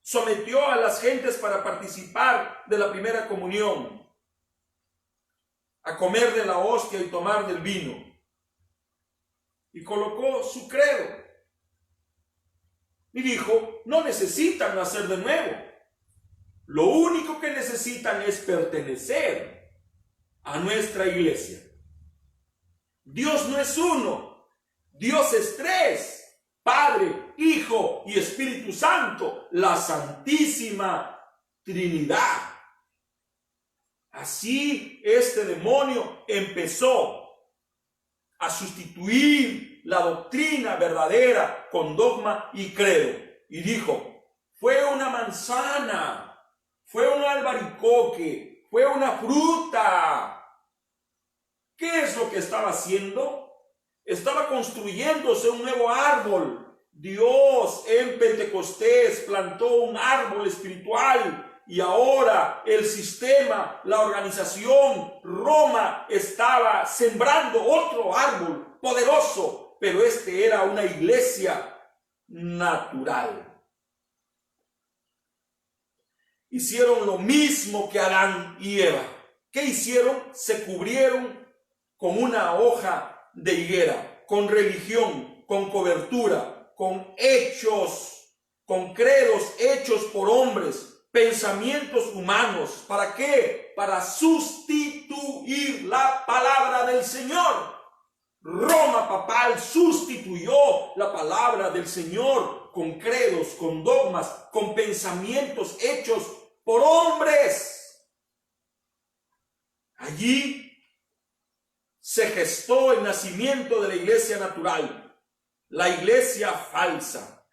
Sometió a las gentes para participar de la primera comunión, a comer de la hostia y tomar del vino. Y colocó su credo. Y dijo, no necesitan nacer de nuevo. Lo único que necesitan es pertenecer a nuestra iglesia. Dios no es uno, Dios es tres. Padre, Hijo y Espíritu Santo, la Santísima Trinidad. Así este demonio empezó a sustituir la doctrina verdadera con dogma y credo. Y dijo, fue una manzana, fue un albaricoque, fue una fruta. ¿Qué es lo que estaba haciendo? Estaba construyéndose un nuevo árbol. Dios en Pentecostés plantó un árbol espiritual y ahora el sistema, la organización, Roma estaba sembrando otro árbol poderoso, pero este era una iglesia natural. Hicieron lo mismo que Adán y Eva. ¿Qué hicieron? Se cubrieron con una hoja de higuera, con religión, con cobertura, con hechos, con credos hechos por hombres, pensamientos humanos. ¿Para qué? Para sustituir la palabra del Señor. Roma papal sustituyó la palabra del Señor con credos, con dogmas, con pensamientos hechos por hombres. Allí se gestó el nacimiento de la iglesia natural, la iglesia falsa.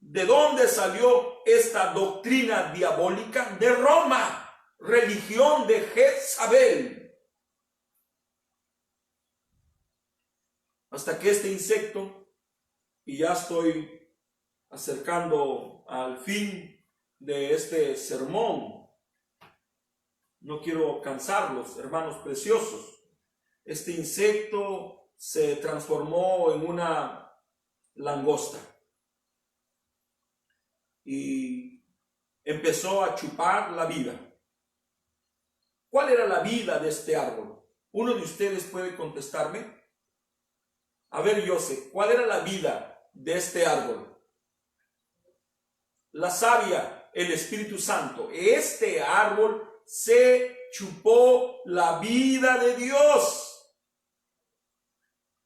¿De dónde salió esta doctrina diabólica? De Roma, religión de Jezabel. Hasta que este insecto, y ya estoy acercando al fin de este sermón, no quiero cansarlos, hermanos preciosos. Este insecto se transformó en una langosta y empezó a chupar la vida. ¿Cuál era la vida de este árbol? ¿Uno de ustedes puede contestarme? A ver, José, ¿cuál era la vida de este árbol? La savia, el Espíritu Santo. Este árbol se chupó la vida de Dios.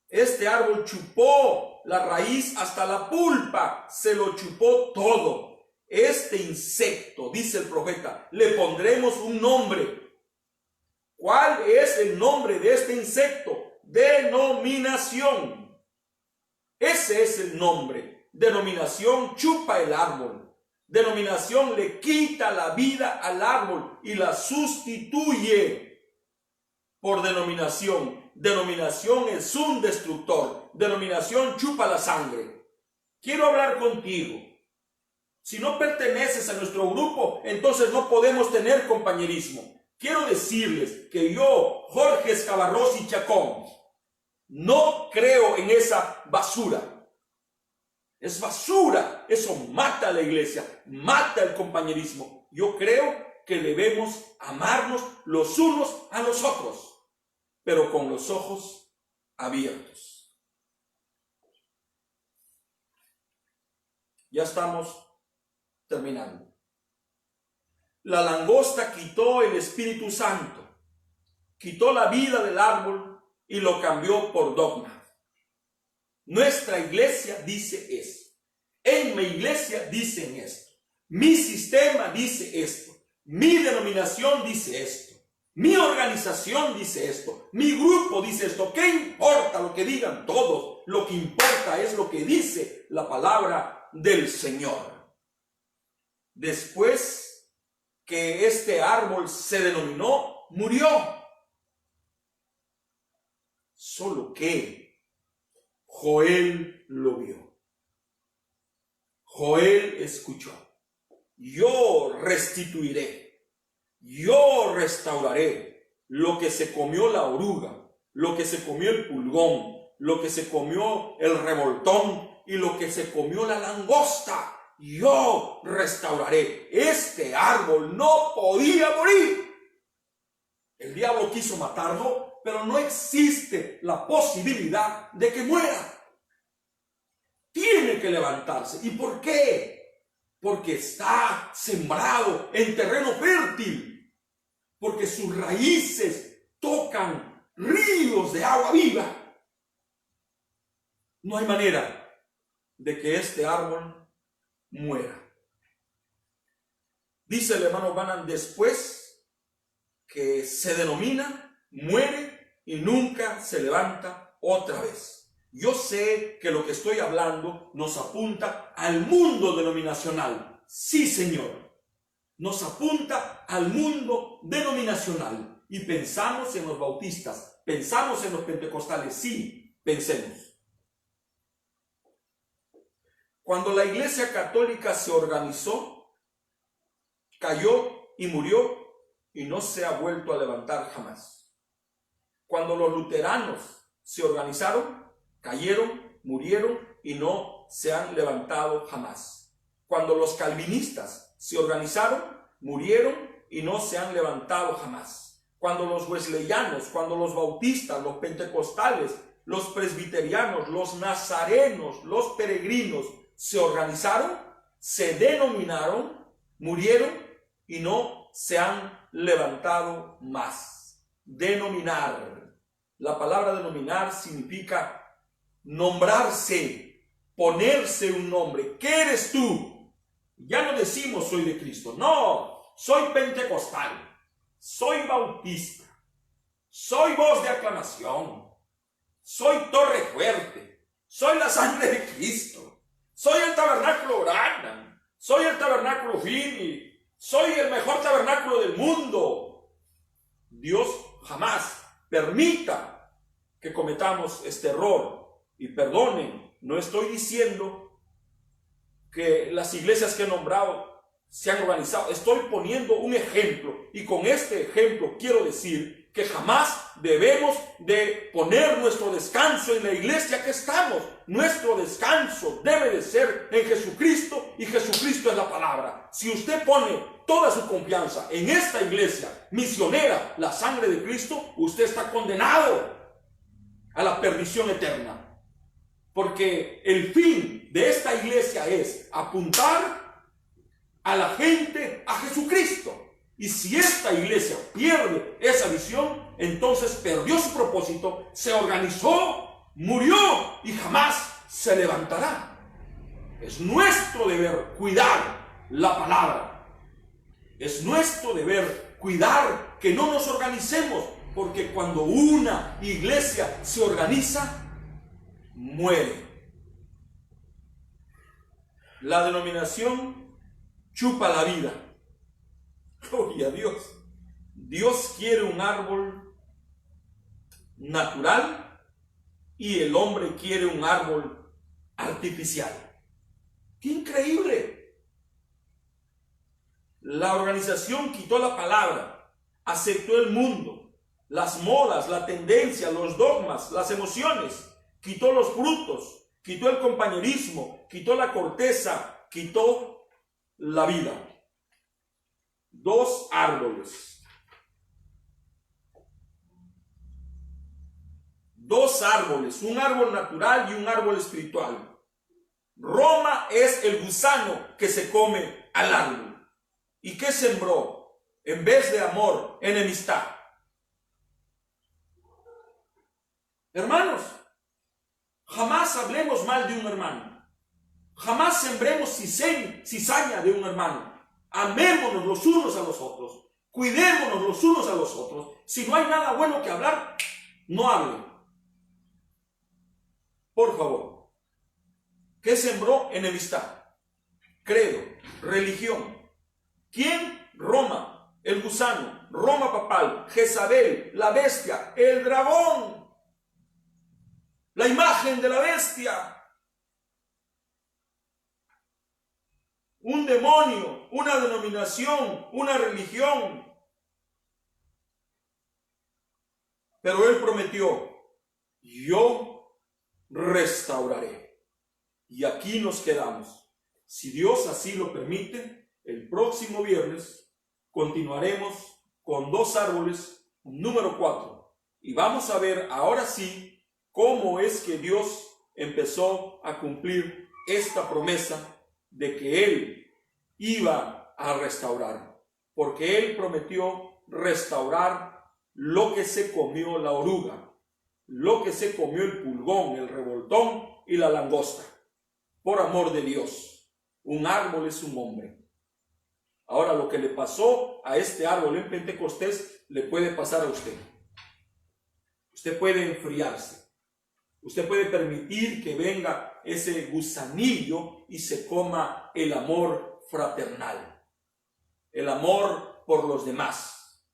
Este árbol chupó la raíz hasta la pulpa, se lo chupó todo. Este insecto, dice el profeta, le pondremos un nombre. ¿Cuál es el nombre de este insecto? Denominación. Ese es el nombre. Denominación chupa el árbol. Denominación le quita la vida al árbol y la sustituye por denominación. Denominación es un destructor. Denominación chupa la sangre. Quiero hablar contigo. Si no perteneces a nuestro grupo, entonces no podemos tener compañerismo. Quiero decirles que yo, Jorge Escabarros y Chacón, no creo en esa basura. Es basura. Eso mata a la iglesia, mata el compañerismo. Yo creo que debemos amarnos los unos a los otros, pero con los ojos abiertos. Ya estamos terminando. La langosta quitó el Espíritu Santo, quitó la vida del árbol y lo cambió por dogma. Nuestra iglesia dice esto. En mi iglesia dicen esto. Mi sistema dice esto. Mi denominación dice esto. Mi organización dice esto. Mi grupo dice esto. ¿Qué importa lo que digan todos? Lo que importa es lo que dice la palabra del Señor. Después que este árbol se denominó, murió. Solo que Joel lo vio. Joel escuchó. Yo restituiré, yo restauraré lo que se comió la oruga, lo que se comió el pulgón, lo que se comió el revoltón y lo que se comió la langosta. Yo restauraré. Este árbol no podía morir. El diablo quiso matarlo, pero no existe la posibilidad de que muera. Tiene que levantarse. ¿Y por qué? Porque está sembrado en terreno fértil. Porque sus raíces tocan ríos de agua viva. No hay manera de que este árbol muera. Dice el hermano Branham después que se denomina, muere y nunca se levanta otra vez. Yo sé que lo que estoy hablando nos apunta al mundo denominacional. Sí, Señor. Nos apunta al mundo denominacional. Y pensamos en los bautistas, pensamos en los pentecostales. Sí, pensemos. Cuando la Iglesia Católica se organizó, cayó y murió y no se ha vuelto a levantar jamás. Cuando los luteranos se organizaron, cayeron, murieron y no se han levantado jamás. Cuando los calvinistas se organizaron, murieron y no se han levantado jamás. Cuando los wesleyanos, cuando los bautistas, los pentecostales, los presbiterianos, los nazarenos, los peregrinos se organizaron, se denominaron, murieron y no se han levantado más. Denominar. La palabra denominar significa nombrarse, ponerse un nombre. ¿Qué eres tú? Ya no decimos soy de Cristo. No, soy pentecostal, soy bautista, soy voz de aclamación, soy torre fuerte, soy la sangre de Cristo. Soy el tabernáculo Branham, soy el tabernáculo Finney, soy el mejor tabernáculo del mundo. Dios jamás permita que cometamos este error. Y perdonen, no estoy diciendo que las iglesias que he nombrado se han organizado. Estoy poniendo un ejemplo y con este ejemplo quiero decir que jamás debemos de poner nuestro descanso en la iglesia que estamos. Nuestro descanso debe de ser en Jesucristo y Jesucristo es la palabra. Si usted pone toda su confianza en esta iglesia misionera, la sangre de Cristo, usted está condenado a la perdición eterna. Porque el fin de esta iglesia es apuntar a la gente a Jesucristo. Y si esta iglesia pierde esa visión, entonces perdió su propósito, se organizó, murió y jamás se levantará. Es nuestro deber cuidar la palabra. Es nuestro deber cuidar que no nos organicemos, porque cuando una iglesia se organiza, muere. La denominación chupa la vida. Gloria a Dios. Dios quiere un árbol natural y el hombre quiere un árbol artificial. ¡Qué increíble! La organización quitó la palabra, aceptó el mundo, las modas, la tendencia, los dogmas, las emociones, quitó los frutos, quitó el compañerismo, quitó la corteza, quitó la vida. Dos árboles. Dos árboles, un árbol natural y un árbol espiritual. Roma es el gusano que se come al árbol. ¿Y qué sembró? En vez de amor, enemistad. Hermanos, jamás hablemos mal de un hermano. Jamás sembremos cizaña de un hermano. Amémonos los unos a los otros. Cuidémonos los unos a los otros. Si no hay nada bueno que hablar, no hablen. Por favor. ¿Qué sembró? Enemistad. Credo. Religión. ¿Quién? Roma, el gusano, Roma papal, Jezabel, la bestia, el dragón, la imagen de la bestia, un demonio, una denominación, una religión. Pero Él prometió, yo restauraré. Y aquí nos quedamos. Si Dios así lo permite, el próximo viernes continuaremos con 2 árboles, número 4. Y vamos a ver ahora sí cómo es que Dios empezó a cumplir esta promesa de que Él iba a restaurar. Porque Él prometió restaurar lo que se comió la oruga, lo que se comió el pulgón, el revoltón y la langosta. Por amor de Dios, un árbol es un hombre. Ahora, lo que le pasó a este árbol en Pentecostés le puede pasar a usted. Usted puede enfriarse. Usted puede permitir que venga ese gusanillo y se coma el amor fraternal, el amor por los demás,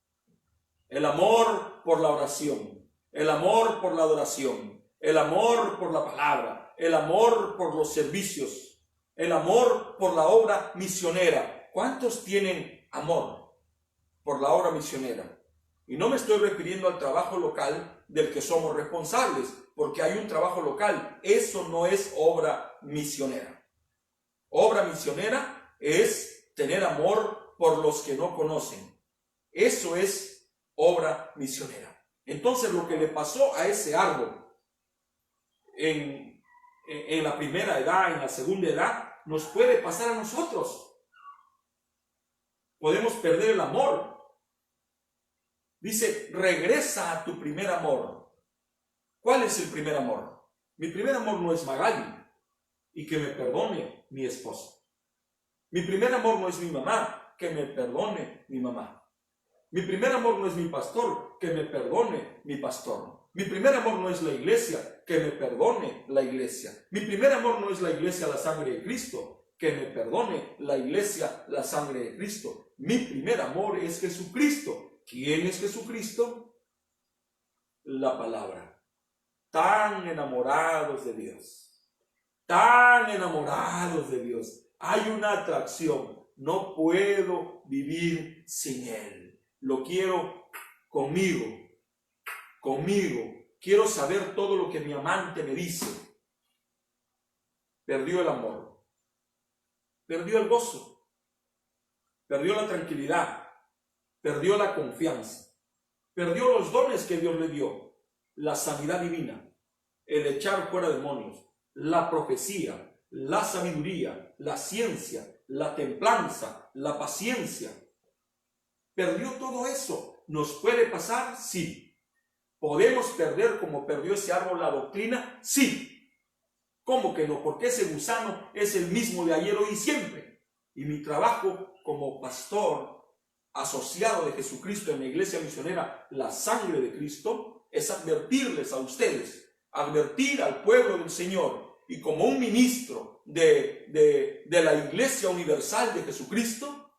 el amor por la oración, el amor por la adoración, el amor por la palabra, el amor por los servicios, el amor por la obra misionera. ¿Cuántos tienen amor por la obra misionera? Y no me estoy refiriendo al trabajo local del que somos responsables, porque hay un trabajo local. Eso no es obra misionera. Obra misionera es tener amor por los que no conocen. Eso es obra misionera. Entonces, lo que le pasó a ese árbol en la primera edad, en la segunda edad, nos puede pasar a nosotros. Podemos perder el amor. Dice, regresa a tu primer amor. ¿Cuál es el primer amor? Mi primer amor no es Magali, y que me perdone mi esposo. Mi primer amor no es mi mamá, que me perdone mi mamá. Mi primer amor no es mi pastor, que me perdone mi pastor. Mi primer amor no es la iglesia, que me perdone la iglesia. Mi primer amor no es la iglesia, la sangre de Cristo, que me perdone la iglesia, la sangre de Cristo. Mi primer amor es Jesucristo. ¿Quién es Jesucristo? La palabra. Tan enamorados de Dios. Tan enamorados de Dios. Hay una atracción. No puedo vivir sin Él. Lo quiero conmigo. Quiero saber todo lo que mi amante me dice. Perdió el amor. Perdió el gozo. Perdió la tranquilidad. Perdió la confianza. Perdió los dones que Dios le dio. La sanidad divina. El echar fuera demonios. La profecía. La sabiduría. La ciencia. La templanza. La paciencia. Perdió todo eso. ¿Nos puede pasar? Sí. ¿Podemos perder como perdió ese árbol la doctrina? Sí. ¿Cómo que no? Porque ese gusano es el mismo de ayer, hoy y siempre. Y mi trabajo como pastor asociado de Jesucristo en la iglesia misionera, la sangre de Cristo, es advertirles a ustedes, advertir al pueblo del Señor. Y como un ministro de la iglesia universal de Jesucristo,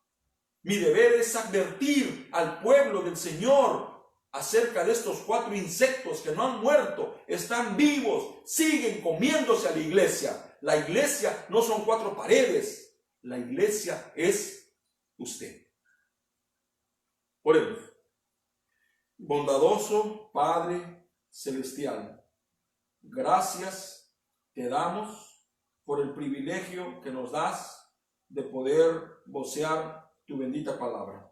mi deber es advertir al pueblo del Señor acerca de estos 4 insectos que no han muerto, están vivos, siguen comiéndose a la iglesia. La iglesia no son 4 paredes, la iglesia es usted. Oremos. Bondadoso Padre Celestial, gracias te damos por el privilegio que nos das de poder vocear tu bendita palabra.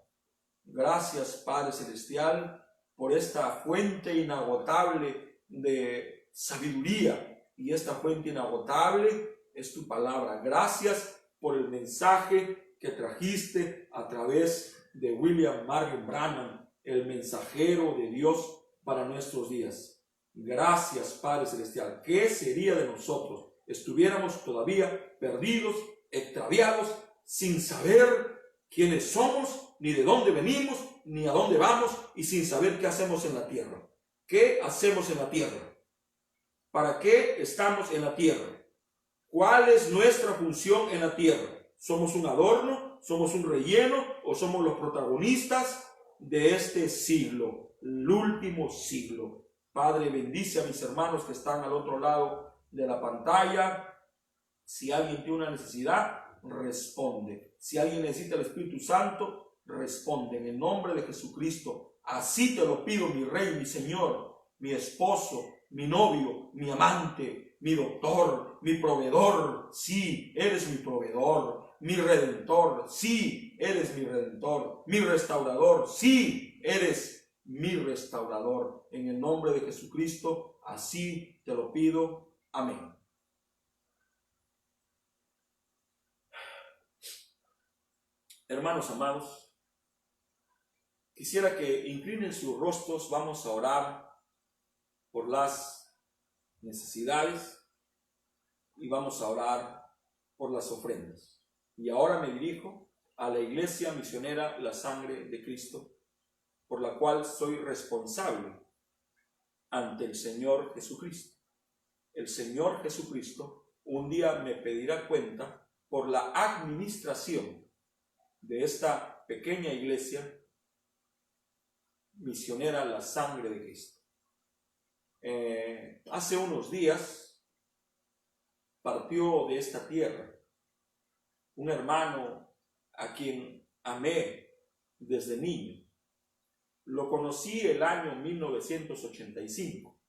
Gracias, Padre Celestial, por esta fuente inagotable de sabiduría, y esta fuente inagotable es tu palabra. Gracias por el mensaje que trajiste a través de William Marion Branham, el mensajero de Dios para nuestros días. Gracias, Padre Celestial. ¿Qué sería de nosotros? Estuviéramos todavía perdidos, extraviados, sin saber quiénes somos, ni de dónde venimos, ni a dónde vamos, y sin saber qué hacemos en la tierra. ¿Qué hacemos en la tierra? ¿Para qué estamos en la tierra? ¿Cuál es nuestra función en la tierra? ¿Somos un adorno? somos un relleno o somos los protagonistas de este siglo, el último siglo. Padre, bendice a mis hermanos que están al otro lado de la pantalla. Si alguien tiene una necesidad, responde. Si alguien necesita el Espíritu Santo, responde. En el nombre de Jesucristo, así te lo pido, mi Rey, mi Señor, mi esposo, mi novio, mi amante, mi doctor, mi proveedor. Sí, eres mi proveedor. Mi redentor. Sí, eres mi redentor. Mi restaurador. Sí, eres mi restaurador. En el nombre de Jesucristo, así te lo pido. Amén. Hermanos amados, quisiera que inclinen sus rostros. Vamos a orar por las necesidades y vamos a orar por las ofrendas. Y ahora me dirijo a la Iglesia Misionera La Sangre de Cristo, por la cual soy responsable ante el Señor Jesucristo. El Señor Jesucristo un día me pedirá cuenta por la administración de esta pequeña iglesia misionera La Sangre de Cristo. Hace unos días partió de esta tierra un hermano a quien amé desde niño. Lo conocí el año 1985.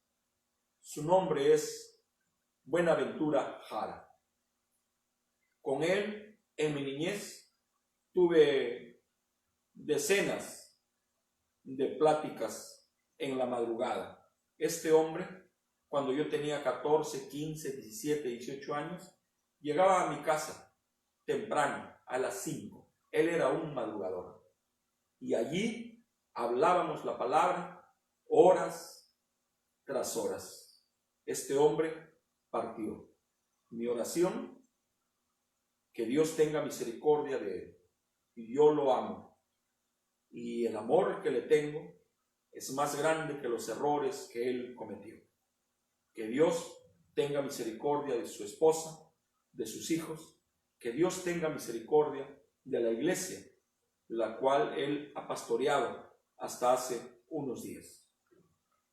Su nombre es Buenaventura Jara. Con él, en mi niñez, tuve decenas de pláticas en la madrugada. Este hombre, cuando yo tenía 14, 15, 17, 18 años, llegaba a mi casa temprano, a las 5. Él era un madrugador. Y allí hablábamos la palabra horas tras horas. Este hombre partió. Mi oración, que Dios tenga misericordia de él. Y yo lo amo. Y el amor que le tengo es más grande que los errores que él cometió. Que Dios tenga misericordia de su esposa, de sus hijos. Que Dios tenga misericordia de la iglesia, la cual él ha pastoreado hasta hace unos días.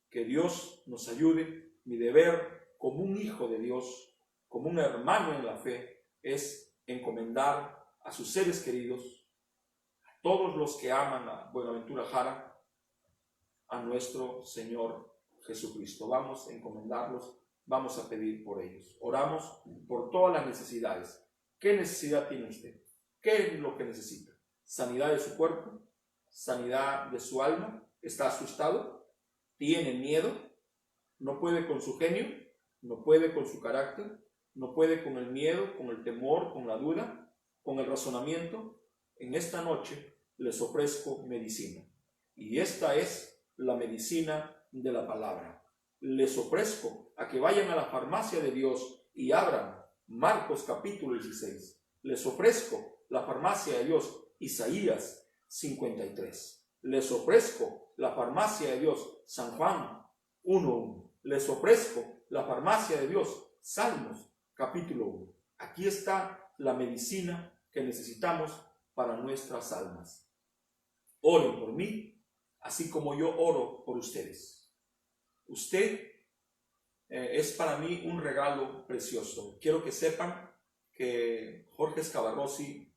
Que Dios nos ayude. Mi deber como un hijo de Dios, como un hermano en la fe, es encomendar a sus seres queridos, todos los que aman a Buenaventura Jara, a nuestro Señor Jesucristo. Vamos a encomendarlos, vamos a pedir por ellos. Oramos por todas las necesidades. ¿Qué necesidad tiene usted? ¿Qué es lo que necesita? ¿Sanidad de su cuerpo? ¿Sanidad de su alma? ¿Está asustado? ¿Tiene miedo? ¿No puede con su genio? ¿No puede con su carácter? ¿No puede con el miedo, con el temor, con la duda, con el razonamiento? En esta noche les ofrezco medicina. Y esta es la medicina de la palabra. Les ofrezco a que vayan a la farmacia de Dios y abran Marcos capítulo 16. Les ofrezco la farmacia de Dios, Isaías 53. Les ofrezco la farmacia de Dios, San Juan 1:1. Les ofrezco la farmacia de Dios, Salmos capítulo 1. Aquí está la medicina que necesitamos para nuestras almas. Oren por mí, así como yo oro por ustedes. Usted es para mí un regalo precioso. Quiero que sepan que Jorge Scavarrossi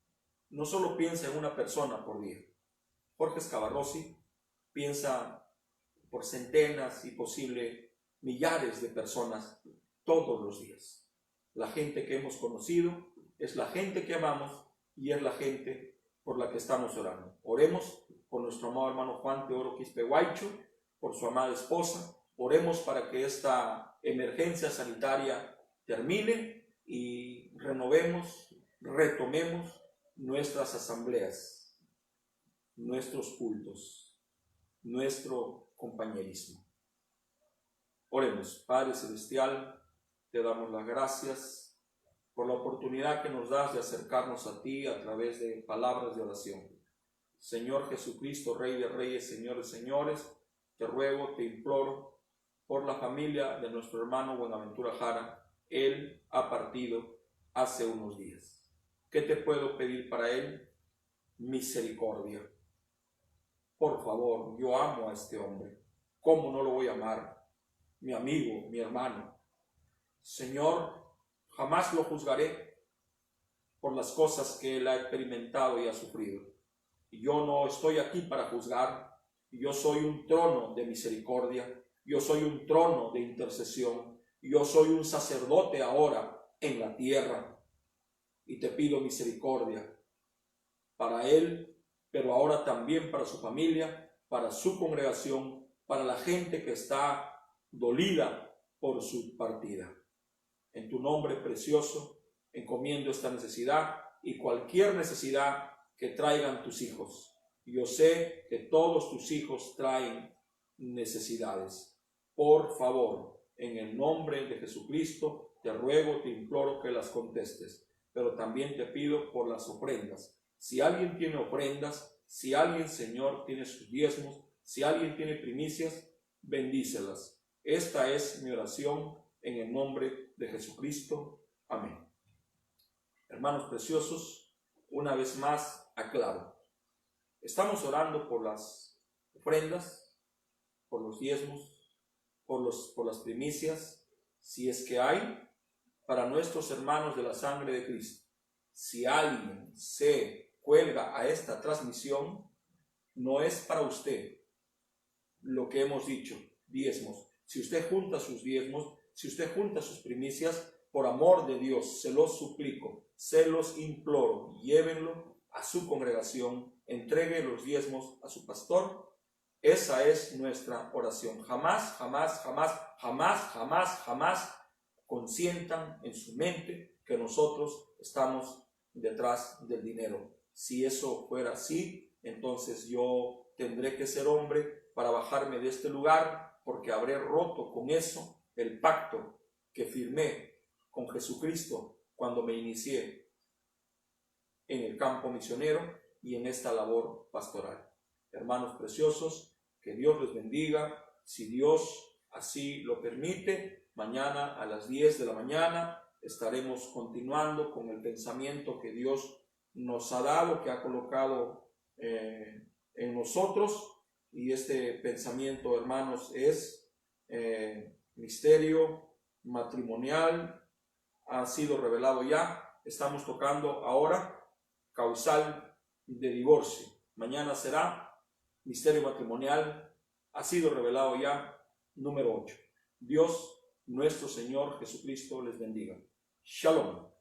no solo piensa en una persona por día. Jorge Scavarrossi piensa por centenas y posible millares de personas todos los días. La gente que hemos conocido es la gente que amamos y es la gente por la que estamos orando. Oremos por nuestro amado hermano Juan Teodoro Quispe Huaycho, por su amada esposa. Oremos para que esta emergencia sanitaria termine y retomemos nuestras asambleas, nuestros cultos, nuestro compañerismo. Oremos. Padre Celestial, te damos las gracias por la oportunidad que nos das de acercarnos a ti a través de palabras de oración. Señor Jesucristo, Rey de Reyes, Señor de Señores, te ruego, te imploro por la familia de nuestro hermano Buenaventura Jara. Él ha partido hace unos días. ¿Qué te puedo pedir para él? misericordia. Por favor, yo amo a este hombre. ¿Cómo no lo voy a amar? Mi amigo, mi hermano. Señor, jamás lo juzgaré por las cosas que él ha experimentado y ha sufrido. Y yo no estoy aquí para juzgar. Yo soy un trono de misericordia. Yo soy un trono de intercesión. Yo soy un sacerdote ahora en la tierra. Y te pido misericordia para él, pero ahora también para su familia, para su congregación, para la gente que está dolida por su partida. En tu nombre precioso, encomiendo esta necesidad y cualquier necesidad que traigan tus hijos. Yo sé que todos tus hijos traen necesidades. Por favor, en el nombre de Jesucristo, te ruego, te imploro que las contestes. Pero también te pido por las ofrendas. Si alguien tiene ofrendas, si alguien, Señor, tiene sus diezmos, si alguien tiene primicias, bendícelas. Esta es mi oración en el nombre de Jesucristo. Amén. Hermanos preciosos, una vez más aclaro. Estamos orando por las ofrendas, por los diezmos, por las primicias, si es que hay, para nuestros hermanos de la sangre de Cristo. Si alguien se cuelga a esta transmisión, no es para usted lo que hemos dicho, diezmos. Si usted junta sus diezmos, si usted junta sus primicias, por amor de Dios, se los suplico, se los imploro, llévenlo a su congregación, entregue los diezmos a su pastor. Esa es nuestra oración. Jamás, jamás, jamás, jamás, jamás, jamás consientan en su mente que nosotros estamos detrás del dinero. Si eso fuera así, entonces yo tendré que ser hombre para bajarme de este lugar, porque habré roto con eso el pacto que firmé con Jesucristo cuando me inicié en el campo misionero y en esta labor pastoral. Hermanos preciosos, que Dios les bendiga. Si Dios así lo permite, mañana a las 10 de la mañana estaremos continuando con el pensamiento que Dios nos ha dado, que ha colocado en nosotros. Y este pensamiento, hermanos, es misterio matrimonial. Ha sido revelado ya. Estamos tocando ahora causal de divorcio. Mañana será misterio matrimonial. Ha sido revelado ya, número 8. Dios nuestro Señor Jesucristo les bendiga. Shalom.